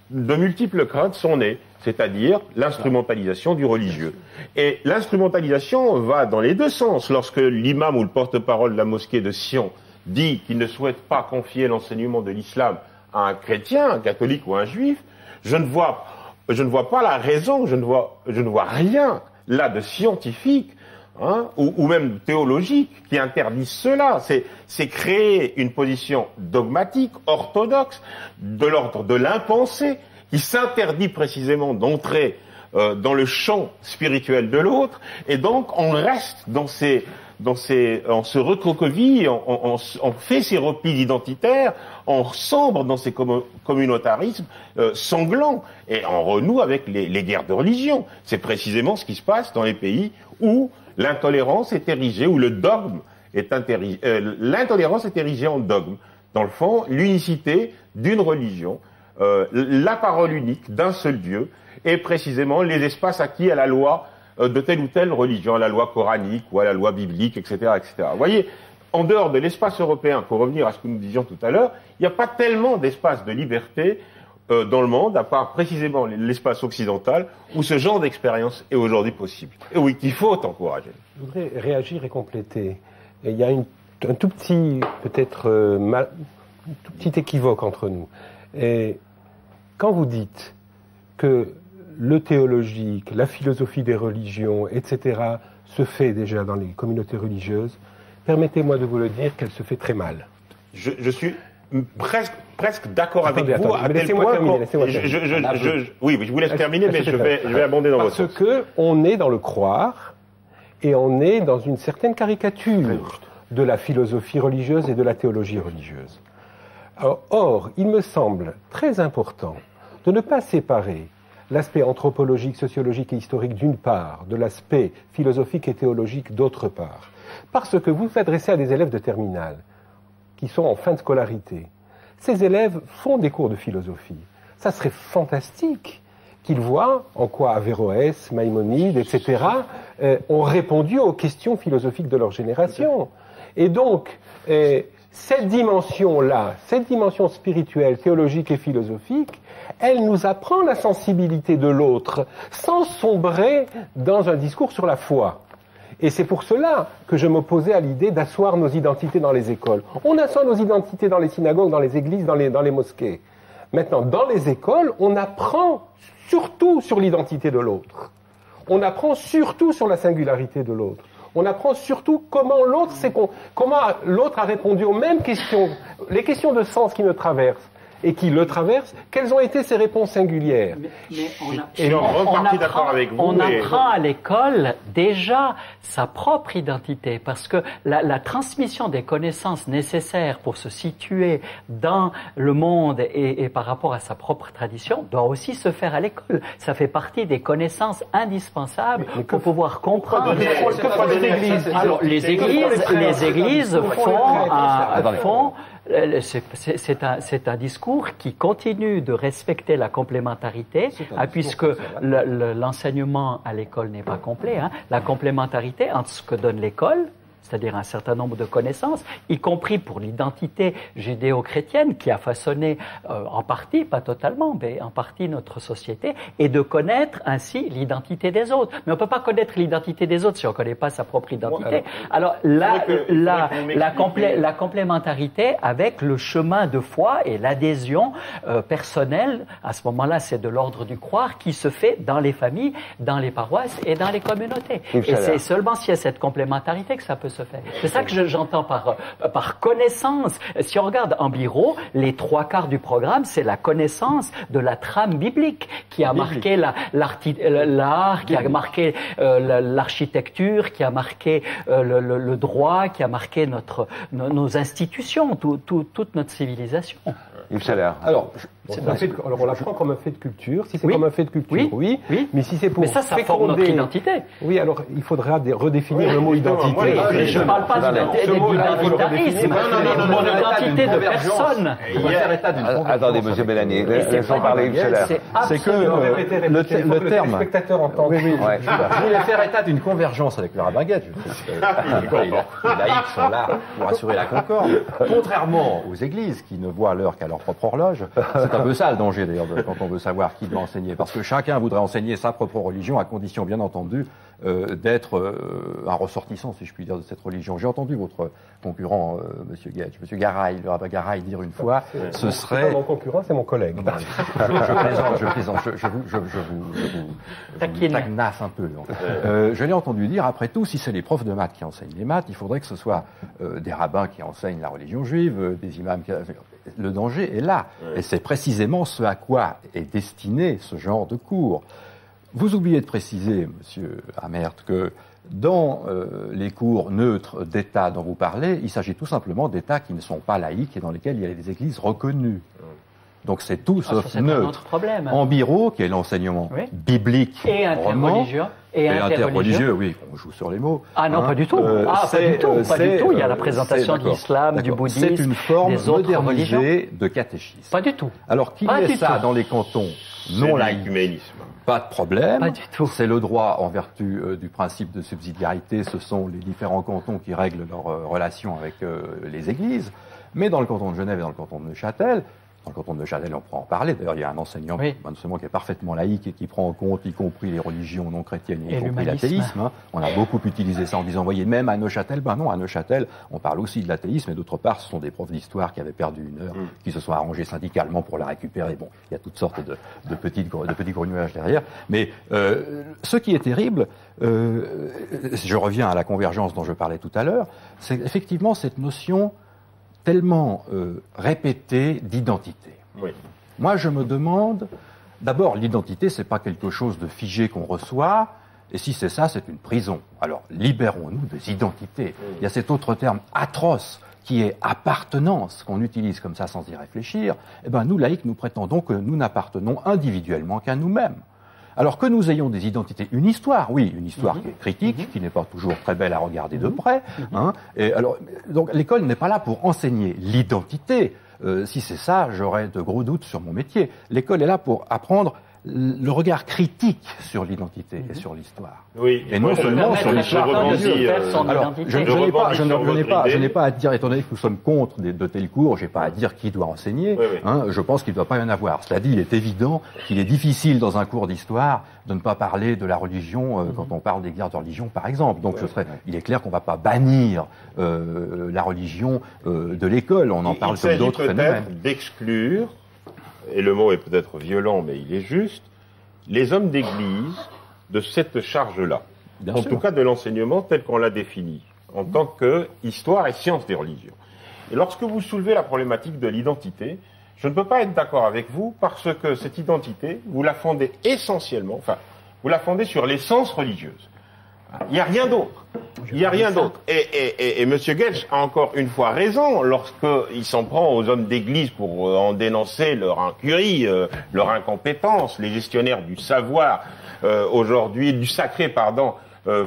de multiples craintes sont nées, c'est-à-dire l'instrumentalisation du religieux. Et l'instrumentalisation va dans les deux sens. Lorsque l'imam ou le porte-parole de la mosquée de Sion dit qu'il ne souhaite pas confier l'enseignement de l'islam à un chrétien, un catholique ou un juif, je ne vois pas la raison, je ne vois rien là de scientifique, ou même théologique qui interdit cela. C'est créer une position dogmatique, orthodoxe, de l'ordre de l'impensé, qui s'interdit précisément d'entrer dans le champ spirituel de l'autre, et donc on reste dans on se recroqueville, on fait ses replis identitaires, on sombre dans ces communautarismes sanglants et on renoue avec les guerres de religion. C'est précisément ce qui se passe dans les pays où l'intolérance est érigée, où le dogme est l'intolérance est érigée en dogme. Dans le fond, l'unicité d'une religion, la parole unique d'un seul Dieu, et précisément les espaces acquis à la loi de telle ou telle religion, à la loi coranique ou à la loi biblique, etc., etc. Vous voyez, en dehors de l'espace européen, pour revenir à ce que nous disions tout à l'heure, il n'y a pas tellement d'espace de liberté dans le monde, à part précisément l'espace occidental, où ce genre d'expérience est aujourd'hui possible. Et oui, qu'il faut encourager. Je voudrais réagir et compléter. Et il y a un tout petit, peut-être, tout petit équivoque entre nous. Et quand vous dites que le théologique, la philosophie des religions, etc., se fait déjà dans les communautés religieuses, permettez-moi de vous le dire qu'elle se fait très mal. Je suis presque d'accord avec vous. Laissez-moi terminer. Oui, je vous laisse terminer, mais je vais abonder dans votre sens. Parce qu'on est dans le croire et on est dans une certaine caricature de la philosophie religieuse et de la théologie religieuse. Alors, or, il me semble très important de ne pas séparer l'aspect anthropologique, sociologique et historique d'une part, de l'aspect philosophique et théologique d'autre part. Parce que vous vous adressez à des élèves de terminale qui sont en fin de scolarité. Ces élèves font des cours de philosophie. Ça serait fantastique qu'ils voient en quoi Averroès, Maïmonide, etc. Ont répondu aux questions philosophiques de leur génération. Et donc, cette dimension-là, cette dimension spirituelle, théologique et philosophique, elle nous apprend la sensibilité de l'autre, sans sombrer dans un discours sur la foi. Et c'est pour cela que je m'opposais à l'idée d'asseoir nos identités dans les écoles. On assoit nos identités dans les synagogues, dans les églises, dans les mosquées. Maintenant, dans les écoles, on apprend surtout sur l'identité de l'autre. On apprend surtout sur la singularité de l'autre. On apprend surtout comment l'autre a répondu aux mêmes questions, les questions de sens qui nous traversent. Et qui le traversent, quelles ont été ses réponses singulières? On apprend à l'école déjà sa propre identité, parce que la transmission des connaissances nécessaires pour se situer dans le monde et par rapport à sa propre tradition doit aussi se faire à l'école. Ça fait partie des connaissances indispensables pour pouvoir comprendre. Alors, les églises font c'est un discours qui continue de respecter la complémentarité, puisque l'enseignement à l'école n'est pas complet. La complémentarité entre ce que donne l'école, c'est-à-dire un certain nombre de connaissances, y compris pour l'identité judéo-chrétienne qui a façonné en partie, pas totalement, mais en partie notre société, et de connaître ainsi l'identité des autres. Mais on ne peut pas connaître l'identité des autres si on ne connaît pas sa propre identité. Alors la complémentarité avec le chemin de foi et l'adhésion personnelle, à ce moment-là, c'est de l'ordre du croire qui se fait dans les familles, dans les paroisses et dans les communautés. Et c'est seulement s'il y a cette complémentarité que ça peut se faire. C'est ça que j'entends par connaissance. Si on regarde en Biro, les 3/4 du programme, c'est la connaissance de la trame biblique qui a marqué l'art, qui a marqué l'architecture, qui a marqué le droit, qui a marqué nos institutions, toute notre civilisation. Yves Chalère. Alors, on l'apprend comme un fait de culture. Si c'est comme un fait de culture, oui. Mais si c'est pour ça forme notre identité. Oui, alors il faudra redéfinir le mot identité. Je ne parle pas d'identitarisme, mon identité de personne. Attendez, monsieur Bellani, laissons parler Yves Chalère. C'est que le terme... spectateur entend. Je voulais faire état d'une convergence avec le rabbin Guedj. Les laïcs sont là pour assurer la concorde. Contrairement aux églises qui ne voient l'heure qu'à leur propre horloge, c'est un peu ça le danger d'ailleurs quand on veut savoir qui doit enseigner. Parce que chacun voudrait enseigner sa propre religion à condition bien entendu d'être un ressortissant, si je puis dire, de cette religion. J'ai entendu votre concurrent, monsieur Guedj, monsieur Garay, le rabbin Garay, dire une fois, ce serait... C'est pas mon concurrent, c'est mon collègue. Je plaisante, je vous tagnasse un peu. Je l'ai entendu dire, après tout, si c'est les profs de maths qui enseignent les maths, il faudrait que ce soit des rabbins qui enseignent la religion juive, des imams qui... Le danger est là. Et c'est précisément ce à quoi est destiné ce genre de cours. Vous oubliez de préciser, monsieur Amert, que Dans les cours neutres d'État dont vous parlez, il s'agit tout simplement d'États qui ne sont pas laïques et dans lesquels il y a des églises reconnues. Donc c'est tout sauf neutre. En biro, qui est l'enseignement biblique, et interreligieux, et interreligieux, oui, on joue sur les mots. Ah non, pas du tout. Pas du tout. Il y a la présentation de l'islam, du bouddhisme, c'est une forme des autres religions. modernisée de catéchisme. Pas du tout. Alors qu'il y ait ça dans les cantons non laïques, pas de problème. Pas du tout. C'est le droit en vertu du principe de subsidiarité. Ce sont les différents cantons qui règlent leurs relations avec les églises. Mais dans le canton de Genève et dans le canton de Neuchâtel, dans le canton de Neuchâtel, on pourra en parler. D'ailleurs, il y a un enseignement qui est parfaitement laïque et qui prend en compte, y compris les religions non chrétiennes, y compris l'athéisme. Hein. On a beaucoup utilisé ça en disant, voyez, même à Neuchâtel, ben non, à Neuchâtel, on parle aussi de l'athéisme. Et d'autre part, ce sont des profs d'histoire qui avaient perdu une heure, qui se sont arrangés syndicalement pour la récupérer. Bon, il y a toutes sortes de petits grognuages derrière. Mais ce qui est terrible, je reviens à la convergence dont je parlais tout à l'heure, c'est effectivement cette notion tellement répétée d'identité. Oui. Moi, je me demande, d'abord, l'identité, c'est pas quelque chose de figé qu'on reçoit, et si c'est ça, c'est une prison. Alors, libérons-nous des identités. Il y a cet autre terme atroce qui est appartenance, qu'on utilise comme ça sans y réfléchir. Eh ben, nous, laïcs, nous prétendons que nous n'appartenons individuellement qu'à nous-mêmes. Alors que nous ayons des identités, une histoire, oui, une histoire qui est critique, qui n'est pas toujours très belle à regarder de près. Hein, et alors, donc l'école n'est pas là pour enseigner l'identité. Si c'est ça, j'aurais de gros doutes sur mon métier. L'école est là pour apprendre le regard critique sur l'identité et sur l'histoire. Oui, et non seulement sur l'histoire. Alors, je n'ai pas à dire, étant donné que nous sommes contre de tels cours, je n'ai pas à dire qui doit enseigner. Hein, je pense qu'il ne doit pas y en avoir. Cela dit, il est évident qu'il est difficile dans un cours d'histoire de ne pas parler de la religion quand on parle des guerres de religion, par exemple. Donc, il est clair qu'on ne va pas bannir la religion de l'école. On en parle comme d'autres phénomènes. Il s'agit peut-être d'exclure, et le mot est peut-être violent, mais il est juste, les hommes d'église de cette charge-là. En tout cas de l'enseignement tel qu'on l'a défini, en tant que histoire et science des religions. Et lorsque vous soulevez la problématique de l'identité, je ne peux pas être d'accord avec vous parce que cette identité, vous la fondez essentiellement, enfin, vous la fondez sur l'essence religieuse. Il n'y a rien d'autre. Il n'y a rien d'autre. Et M. Gelsch a encore une fois raison lorsqu'il s'en prend aux hommes d'église pour en dénoncer leur incurie, leur incompétence, les gestionnaires du savoir, aujourd'hui, du sacré, pardon,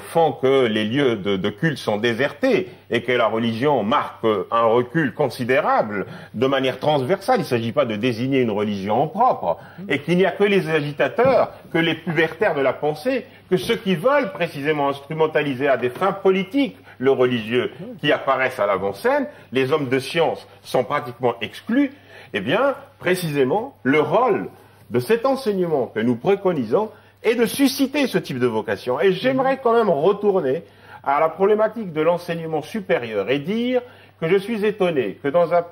font que les lieux de culte sont désertés et que la religion marque un recul considérable de manière transversale. Il ne s'agit pas de désigner une religion en propre et qu'il n'y a que les agitateurs, que les pubertaires de la pensée, que ceux qui veulent précisément instrumentaliser à des fins politiques le religieux qui apparaissent à l'avant-scène. Les hommes de science sont pratiquement exclus. Eh bien, précisément, le rôle de cet enseignement que nous préconisons et de susciter ce type de vocation. Et j'aimerais quand même retourner à la problématique de l'enseignement supérieur et dire que je suis étonné que dans un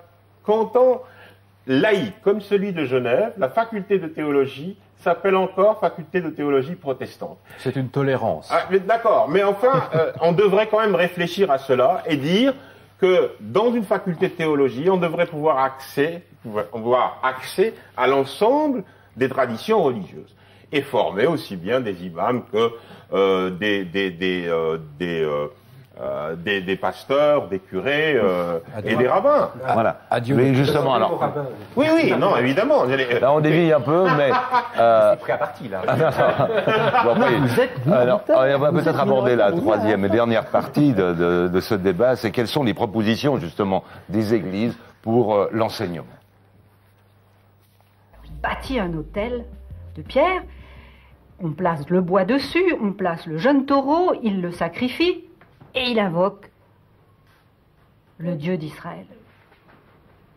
canton laïque comme celui de Genève, la faculté de théologie s'appelle encore faculté de théologie protestante. C'est une tolérance. Ah, d'accord, mais enfin, on devrait quand même réfléchir à cela et dire que dans une faculté de théologie, on devrait pouvoir avoir accès à l'ensemble des traditions religieuses et former aussi bien des imams que des pasteurs, des curés et des rabbins. Voilà. Mais justement, alors. Oui, non, évidemment. Là, on dévie un peu, mais. C'est pris à partie, là. Alors, on va peut-être aborder la troisième et dernière partie de ce débat, c'est quelles sont les propositions, justement, des églises pour l'enseignement. Il bâtit un autel de pierre, on place le bois dessus, on place le jeune taureau, il le sacrifie, et il invoque le Dieu d'Israël.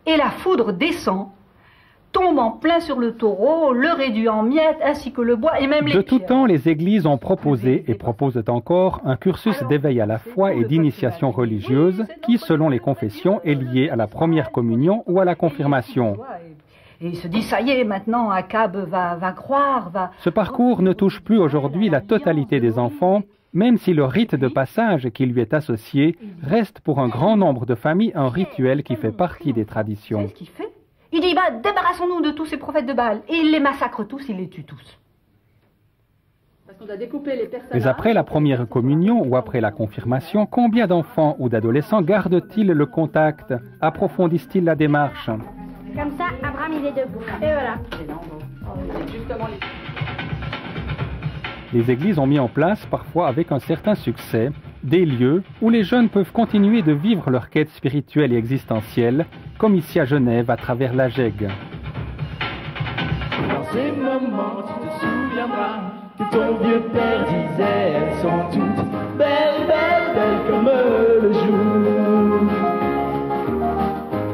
Et la foudre descend, tombe en plein sur le taureau, le réduit en miettes, ainsi que le bois, et même les De tout pierres. temps, les églises ont proposé et proposent encore un cursus d'éveil à la foi et d'initiation religieuse qui, selon les confessions, est lié à la première communion ou à la confirmation. Et il se dit, ça y est, maintenant, Akab va croire, va... Ce parcours ne touche plus aujourd'hui la totalité des enfants, même si le rite de passage qui lui est associé reste pour un grand nombre de familles un rituel qui fait partie des traditions. Il dit, débarrassons-nous de tous ces prophètes de Baal. Et il les massacre tous, il les tue tous. On doit découper les personnages. Mais après la première communion ou après la confirmation, combien d'enfants ou d'adolescents gardent-ils le contact? Approfondissent-ils la démarche? Comme ça, Abraham, il est debout. Et voilà. Les églises ont mis en place, parfois avec un certain succès, des lieux où les jeunes peuvent continuer de vivre leur quête spirituelle et existentielle, comme ici à Genève à travers la GEG. Dans ces moments, tu te souviendras que ton vieux père disait, elles sont toutes belles, belles, belles comme le jour.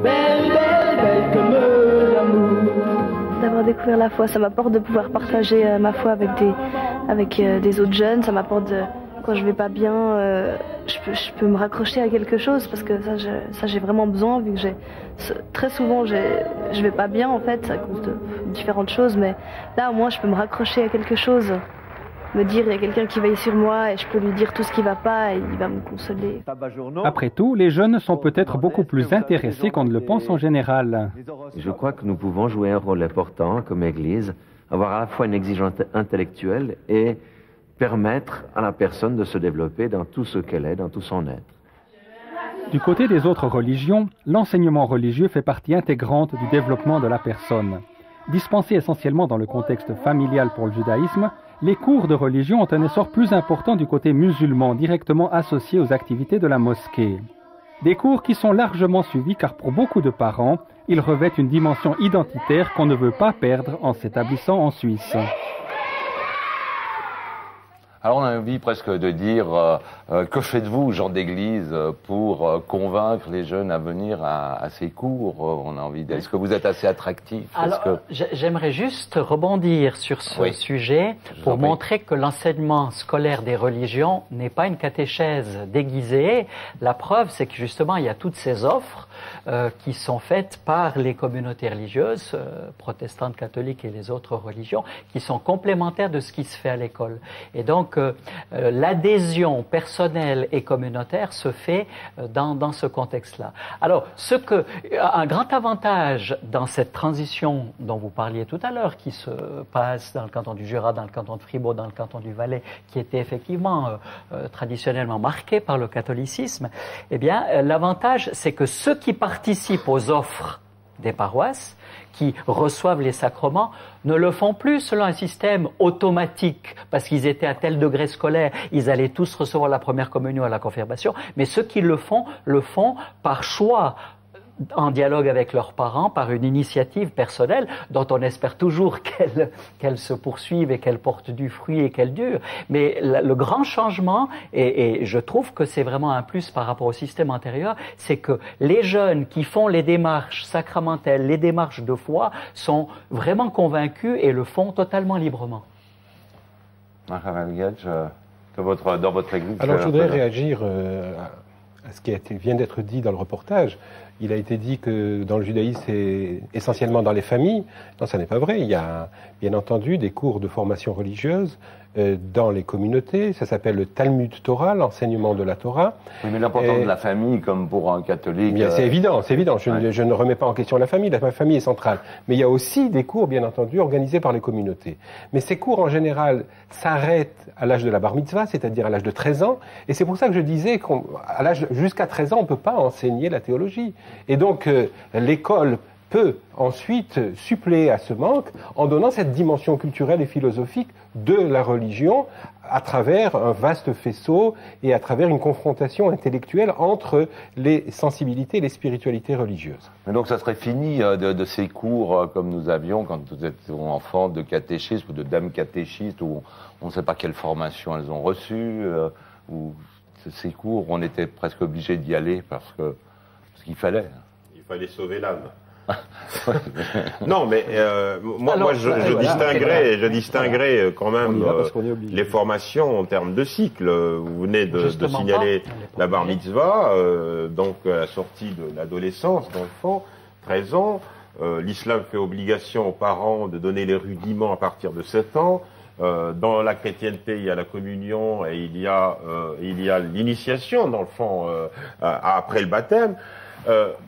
Belles, belles, belles comme l'amour. D'avoir découvert la foi, ça m'apporte de pouvoir partager ma foi avec des autres jeunes. Ça m'apporte, quand je vais pas bien, je peux me raccrocher à quelque chose parce que ça j'ai vraiment besoin, vu que très souvent je vais pas bien en fait à cause de différentes choses, mais là au moins je peux me raccrocher à quelque chose, me dire il y a quelqu'un qui veille sur moi et je peux lui dire tout ce qui va pas et il va me consoler. Après tout, les jeunes sont peut-être beaucoup plus intéressés qu'on ne le pense en général. Je crois que nous pouvons jouer un rôle important comme Église, avoir à la fois une exigence intellectuelle et permettre à la personne de se développer dans tout ce qu'elle est, dans tout son être. Du côté des autres religions, l'enseignement religieux fait partie intégrante du développement de la personne. Dispensés essentiellement dans le contexte familial pour le judaïsme, les cours de religion ont un essor plus important du côté musulman, directement associés aux activités de la mosquée. Des cours qui sont largement suivis car pour beaucoup de parents, ils revêtent une dimension identitaire qu'on ne veut pas perdre en s'établissant en Suisse. Alors on a envie presque de dire, que faites-vous, gens d'église, pour convaincre les jeunes à venir à ces cours? On a envie. Est-ce que vous êtes assez attractif? Alors, j'aimerais juste rebondir sur ce sujet pour montrer que l'enseignement scolaire des religions n'est pas une catéchèse déguisée. La preuve, c'est que justement, il y a toutes ces offres qui sont faites par les communautés religieuses, protestantes, catholiques et les autres religions, qui sont complémentaires de ce qui se fait à l'école. Et donc, l'adhésion personnelle et communautaire se fait dans ce contexte-là. Alors, un grand avantage dans cette transition dont vous parliez tout à l'heure, qui se passe dans le canton du Jura, dans le canton de Fribourg, dans le canton du Valais, qui était effectivement traditionnellement marqué par le catholicisme, eh bien, l'avantage, c'est que ceux qui participent aux offres des paroisses, qui reçoivent les sacrements, ne le font plus selon un système automatique, parce qu'ils étaient à tel degré scolaire, ils allaient tous recevoir la première communion à la confirmation, mais ceux qui le font par choix, en dialogue avec leurs parents, par une initiative personnelle dont on espère toujours qu'elle se poursuive et qu'elle porte du fruit et qu'elle dure. Mais le grand changement, et je trouve que c'est vraiment un plus par rapport au système antérieur, c'est que les jeunes qui font les démarches sacramentelles, les démarches de foi, sont vraiment convaincus et le font totalement librement. Dans votre église. Alors je voudrais réagir à ce qui vient d'être dit dans le reportage. Il a été dit que dans le judaïsme, c'est essentiellement dans les familles. Non, ça n'est pas vrai. Il y a bien entendu des cours de formation religieuse dans les communautés. Ça s'appelle le Talmud Torah, l'enseignement de la Torah. Oui, mais l'importance de la famille, comme pour un catholique... C'est évident, c'est évident. Je ne remets pas en question la famille est centrale. Mais il y a aussi des cours, bien entendu, organisés par les communautés. Mais ces cours, en général, s'arrêtent à l'âge de la bar mitzvah, c'est-à-dire à l'âge de 13 ans. Et c'est pour ça que je disais qu'à l'âge jusqu'à 13 ans, on ne peut pas enseigner la théologie. Et donc, l'école peut ensuite suppléer à ce manque en donnant cette dimension culturelle et philosophique de la religion à travers un vaste faisceau et à travers une confrontation intellectuelle entre les sensibilités et les spiritualités religieuses. Mais donc ça serait fini de ces cours comme nous avions quand vous êtes enfant de catéchisme ou de dames catéchistes où on ne sait pas quelle formation elles ont reçue, ou ces cours on était presque obligé d'y aller parce qu'il fallait. Il fallait sauver l'âme. Non, mais moi je distinguerais quand même les formations en termes de cycle. Vous venez de signaler la bar mitzvah, donc à la sortie de l'adolescence d'enfant, 13 ans. L'islam fait obligation aux parents de donner les rudiments à partir de 7 ans. Dans la chrétienté, il y a la communion et il y a l'initiation d'enfant après le baptême.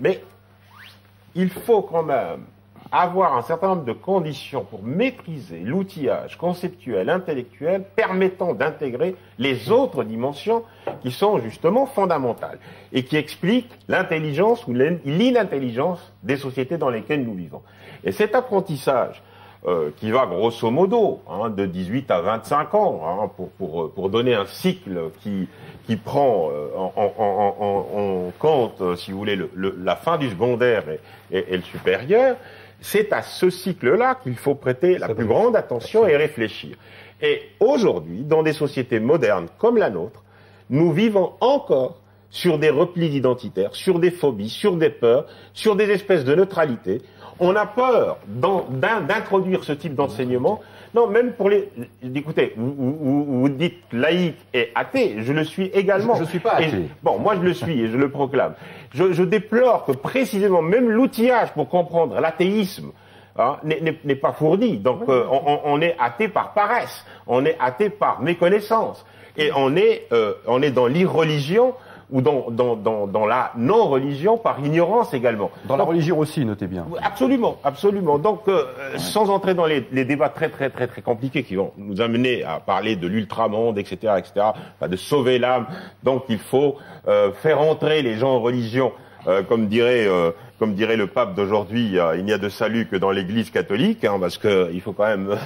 Mais il faut quand même avoir un certain nombre de conditions pour maîtriser l'outillage conceptuel, intellectuel, permettant d'intégrer les autres dimensions qui sont justement fondamentales et qui expliquent l'intelligence ou l'inintelligence des sociétés dans lesquelles nous vivons. Et cet apprentissage qui va grosso modo de 18 à 25 ans, pour donner un cycle qui prend en compte, si vous voulez, la fin du secondaire et le supérieur, c'est à ce cycle-là qu'il faut prêter la plus grande attention et réfléchir. Et aujourd'hui, dans des sociétés modernes comme la nôtre, nous vivons encore sur des replis identitaires, sur des phobies, sur des peurs, sur des espèces de neutralité. On a peur d'introduire ce type d'enseignement. Non, même pour les... Écoutez, vous dites laïque et athée, je le suis également. Je ne suis pas athée. Bon, moi je le suis et je le proclame. Je déplore que précisément, même l'outillage pour comprendre l'athéisme n'est pas fourni. Donc on est athée par paresse, on est athée par méconnaissance. Et on est dans l'irreligion ou dans la non-religion par ignorance également. Dans la religion aussi, notez bien. Absolument, absolument. Donc, sans entrer dans les débats très compliqués qui vont nous amener à parler de l'ultramonde, etc., de sauver l'âme, donc il faut faire entrer les gens en religion, comme dirait le pape d'aujourd'hui, il n'y a de salut que dans l'Église catholique, parce que il faut quand même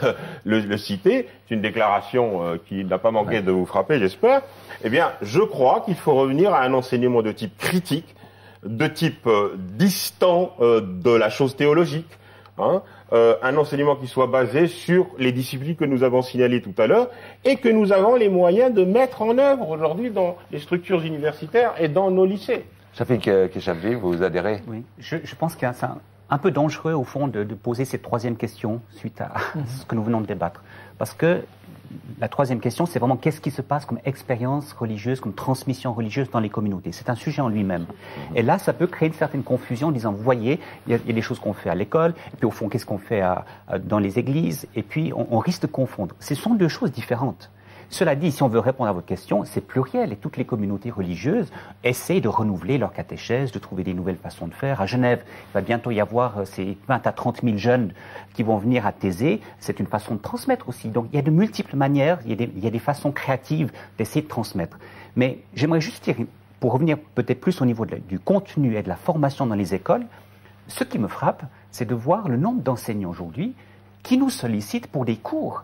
le citer. C'est une déclaration qui n'a pas manqué de vous frapper, j'espère. Eh bien, je crois qu'il faut revenir à un enseignement de type critique, de type distant de la chose théologique, un enseignement qui soit basé sur les disciplines que nous avons signalées tout à l'heure et que nous avons les moyens de mettre en œuvre aujourd'hui dans les structures universitaires et dans nos lycées. Shafik Keshavji, vous adhérez? Oui, je pense que c'est un peu dangereux au fond de poser cette troisième question suite à ce que nous venons de débattre. Parce que la troisième question, c'est vraiment qu'est-ce qui se passe comme expérience religieuse, comme transmission religieuse dans les communautés. C'est un sujet en lui-même. Et là, ça peut créer une certaine confusion en disant, vous voyez, il y a des choses qu'on fait à l'école, et puis au fond, qu'est-ce qu'on fait dans les églises, et puis on risque de confondre. Ce sont deux choses différentes. Cela dit, si on veut répondre à votre question, c'est pluriel et toutes les communautés religieuses essaient de renouveler leur catéchèse, de trouver des nouvelles façons de faire. À Genève, il va bientôt y avoir ces 20 à 30 000 jeunes qui vont venir à Thésée. C'est une façon de transmettre aussi. Donc il y a de multiples manières, il y a des façons créatives d'essayer de transmettre. Mais j'aimerais juste dire, pour revenir peut-être plus au niveau du contenu et de la formation dans les écoles, ce qui me frappe, c'est de voir le nombre d'enseignants aujourd'hui qui nous sollicitent pour des cours.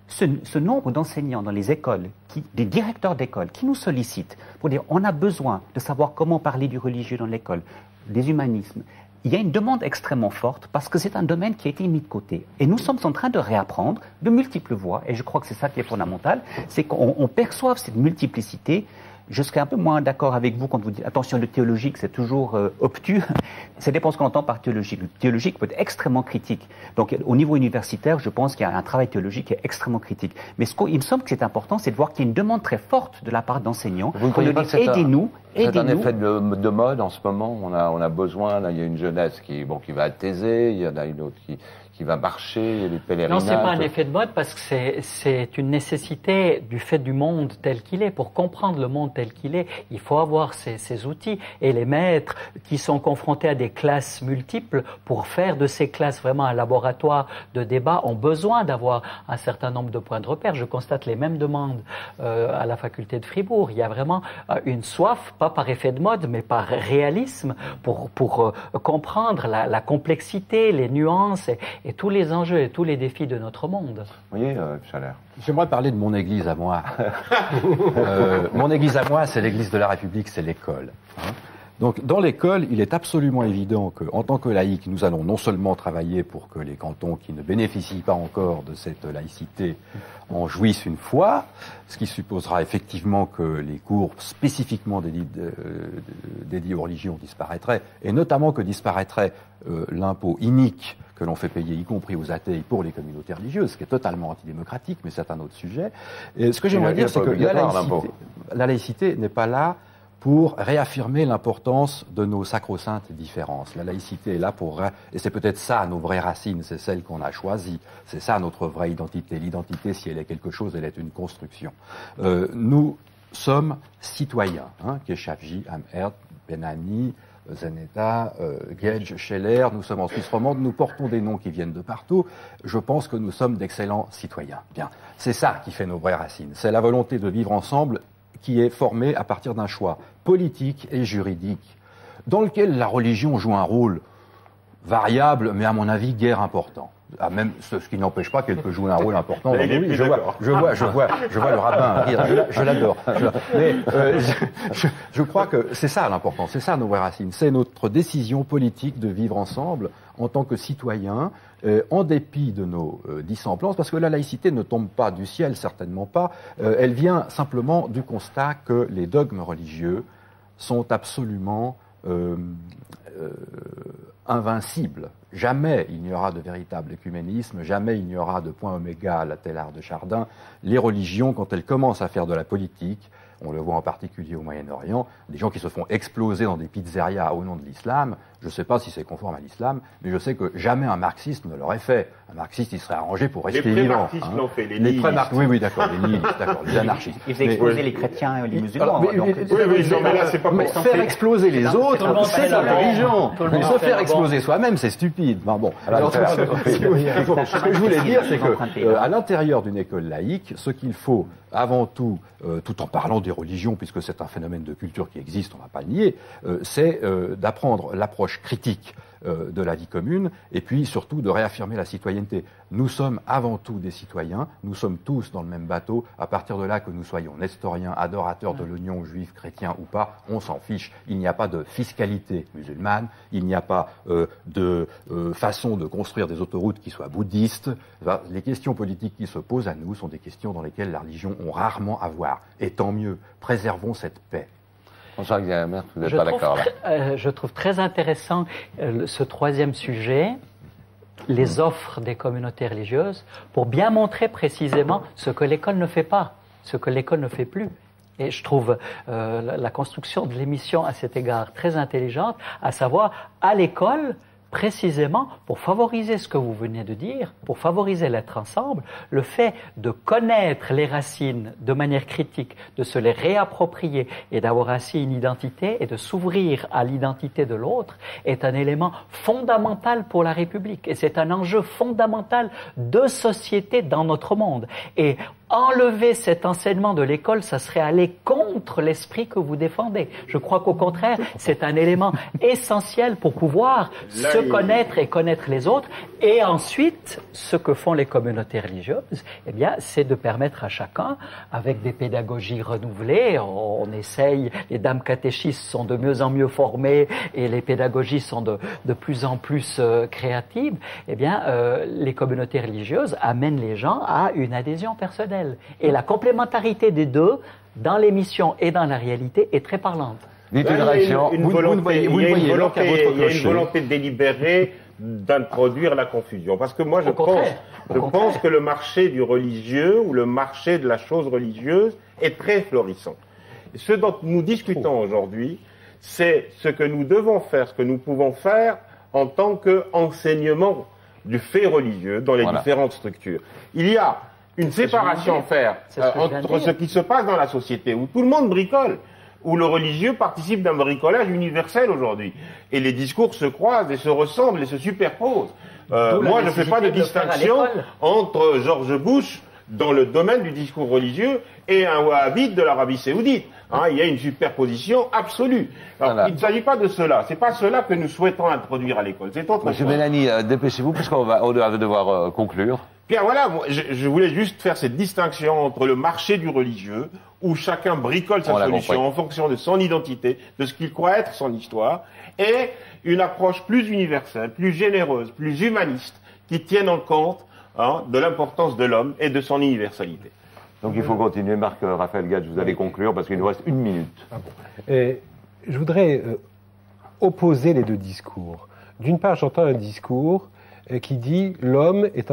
Ce nombre d'enseignants dans les écoles, des directeurs d'école, qui nous sollicitent pour dire on a besoin de savoir comment parler du religieux dans l'école, des humanismes. Il y a une demande extrêmement forte parce que c'est un domaine qui a été mis de côté. Et nous sommes en train de réapprendre de multiples voies, et je crois que c'est ça qui est fondamental, c'est qu'on perçoive cette multiplicité. Je serais un peu moins d'accord avec vous quand vous dites attention, le théologique c'est toujours obtus. Ça dépend ce qu'on entend par théologique. Le théologique peut être extrêmement critique. Donc au niveau universitaire, je pense qu'il y a un travail théologique qui est extrêmement critique. Mais il me semble que c'est important, c'est de voir qu'il y a une demande très forte de la part d'enseignants. Vous ne croyez pas que aidez-nous. C'est un effet de mode en ce moment. On a besoin. Là, il y a une jeunesse qui va à Thésée, il y en a une autre qui va marcher, il y a des pèlerinages. Non, c'est pas un effet de mode parce que c'est une nécessité du fait du monde tel qu'il est. Pour comprendre le monde tel qu'il est, il faut avoir ces outils. Et les maîtres qui sont confrontés à des classes multiples, pour faire de ces classes vraiment un laboratoire de débat, ont besoin d'avoir un certain nombre de points de repère. Je constate les mêmes demandes à la faculté de Fribourg. Il y a vraiment une soif, pas par effet de mode, mais par réalisme, pour comprendre la complexité, les nuances et tous les enjeux et tous les défis de notre monde. Vous voyez, Chalère. J'aimerais parler de mon église à moi. Mon église à moi, c'est l'église de la République, c'est l'école. Donc, dans l'école, il est absolument évident qu'en tant que laïcs, nous allons non seulement travailler pour que les cantons qui ne bénéficient pas encore de cette laïcité en jouissent une fois, ce qui supposera effectivement que les cours spécifiquement dédiés aux religions disparaîtraient, et notamment que disparaîtrait l'impôt inique que l'on fait payer, y compris aux athées, pour les communautés religieuses, ce qui est totalement antidémocratique, mais c'est un autre sujet. Et ce que j'aimerais dire, c'est que la laïcité n'est pas là pour réaffirmer l'importance de nos sacro-saintes différences. La laïcité est là pour... Et c'est peut-être ça, nos vraies racines, c'est celle qu'on a choisie. C'est ça, notre vraie identité. L'identité, si elle est quelque chose, elle est une construction. Nous sommes citoyens. Keshavji, Amherd, Benani, Zenetta, Gage, Scheller, nous sommes en Suisse romande, nous portons des noms qui viennent de partout. Je pense que nous sommes d'excellents citoyens. Bien, c'est ça qui fait nos vraies racines. C'est la volonté de vivre ensemble qui est formée à partir d'un choix politique et juridique, dans lequel la religion joue un rôle variable, mais à mon avis guère important. Ah, même ce qui n'empêche pas qu'elle peut jouer un rôle important. Oui, je vois le rabbin rire, je l'adore. Mais je crois que c'est ça l'important, c'est ça nos vraies racines, c'est notre décision politique de vivre ensemble en tant que citoyens, en dépit de nos dissemblances, parce que la laïcité ne tombe pas du ciel, certainement pas, elle vient simplement du constat que les dogmes religieux sont absolument invincible. Jamais il n'y aura de véritable œcuménisme, jamais il n'y aura de point oméga à la Teilhard de Chardin. Les religions, quand elles commencent à faire de la politique, on le voit en particulier au Moyen-Orient, des gens qui se font exploser dans des pizzerias au nom de l'islam, je ne sais pas si c'est conforme à l'islam, mais je sais que jamais un marxiste ne l'aurait fait. Un marxiste, il serait arrangé pour rester vivant. Les pré-marxistes l'ont fait, les nihilistes. Oui, d'accord, les nihilistes, d'accord, les anarchistes. Ils faisaient exploser les chrétiens et les musulmans. Oui, mais là, c'est pas pour faire exploser les autres, c'est la religion. Mais se faire exploser soi-même, c'est stupide. Bon, alors, ce que je voulais dire, c'est que à l'intérieur d'une école laïque, ce qu'il faut avant tout, tout en parlant des religions, puisque c'est un phénomène de culture qui existe, on ne va pas le nier, c'est d'apprendre l'approche critique de la vie commune, et puis surtout de réaffirmer la citoyenneté. Nous sommes avant tout des citoyens, nous sommes tous dans le même bateau, à partir de là que nous soyons nestoriens, adorateurs de l'oignon, juifs, chrétiens ou pas, on s'en fiche. Il n'y a pas de fiscalité musulmane, il n'y a pas de façon de construire des autoroutes qui soient bouddhistes. Les questions politiques qui se posent à nous sont des questions dans lesquelles la religion ont rarement à voir. Et tant mieux, préservons cette paix. Bonsoir Xavier, vous n'êtes pas d'accord là. Je trouve très intéressant ce troisième sujet, les offres des communautés religieuses, pour bien montrer précisément ce que l'école ne fait pas, ce que l'école ne fait plus. Et je trouve la construction de l'émission à cet égard très intelligente, à savoir, à l'école, précisément pour favoriser ce que vous venez de dire, pour favoriser l'être ensemble, le fait de connaître les racines de manière critique, de se les réapproprier et d'avoir ainsi une identité et de s'ouvrir à l'identité de l'autre est un élément fondamental pour la République et c'est un enjeu fondamental de société dans notre monde. Et enlever cet enseignement de l'école, ça serait aller contre l'esprit que vous défendez. Je crois qu'au contraire, c'est un élément essentiel pour pouvoir se connaître et connaître les autres. Et ensuite, ce que font les communautés religieuses, eh bien, c'est de permettre à chacun, avec des pédagogies renouvelées, on essaye, les dames catéchistes sont de mieux en mieux formées et les pédagogies sont de plus en plus créatives, eh bien, les communautés religieuses amènent les gens à une adhésion personnelle. Et la complémentarité des deux, dans l'émission et dans la réalité, est très parlante. Dites une réaction. Il y a une volonté délibérée d'introduire la confusion. Parce que moi, je pense que le marché du religieux ou le marché de la chose religieuse est très florissant. Et ce dont nous discutons aujourd'hui, c'est ce que nous devons faire, ce que nous pouvons faire en tant qu'enseignement du fait religieux dans les différentes structures. Il y a une séparation à faire entre ce qui se passe dans la société, où tout le monde bricole, où le religieux participe d'un bricolage universel aujourd'hui. Et les discours se croisent et se ressemblent et se superposent. Moi, je ne fais pas de distinction entre George Bush, dans le domaine du discours religieux, et un wahhabite de l'Arabie Saoudite. Il y a une superposition absolue. Alors, il ne s'agit pas de cela. C'est pas cela que nous souhaitons introduire à l'école. C'est autre chose. Monsieur Bellani, dépêchez-vous, parce qu'on va devoir conclure. Bien voilà, moi, je voulais juste faire cette distinction entre le marché du religieux, où chacun bricole sa solution en fonction de son identité, de ce qu'il croit être son histoire, et une approche plus universelle, plus généreuse, plus humaniste, qui tienne en compte de l'importance de l'homme et de son universalité. Donc il faut continuer. Marc Raphaël Gage, vous allez conclure, parce qu'il nous reste 1 minute. Je voudrais opposer les deux discours. D'une part, j'entends un discours qui dit l'homme est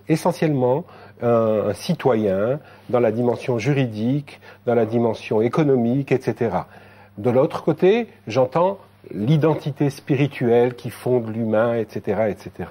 essentiellement un citoyen dans la dimension juridique, dans la dimension économique, etc. De l'autre côté, j'entends l'identité spirituelle qui fonde l'humain, etc., etc.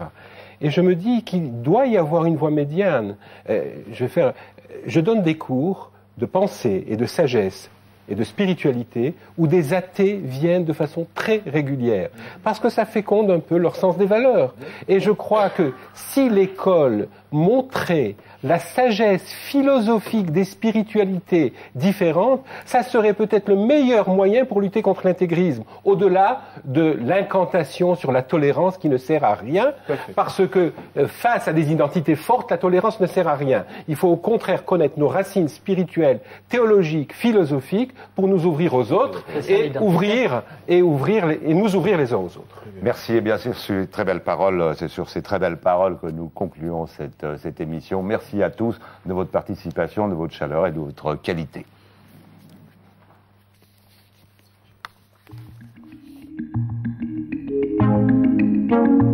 Et je me dis qu'il doit y avoir une voie médiane. Je donne des cours de pensée et de sagesse et de spiritualité où des athées viennent de façon très régulière, parce que ça féconde un peu leur sens des valeurs. Et je crois que si l'école montrait la sagesse philosophique des spiritualités différentes, ça serait peut-être le meilleur moyen pour lutter contre l'intégrisme, au-delà de l'incantation sur la tolérance qui ne sert à rien, parce que face à des identités fortes, la tolérance ne sert à rien. Il faut au contraire connaître nos racines spirituelles, théologiques, philosophiques, pour nous ouvrir aux autres et nous ouvrir les uns aux autres. Merci, et bien sûr, c'est sur ces très belles paroles que nous concluons cette émission. Merci à tous de votre participation, de votre chaleur et de votre qualité. Thank you.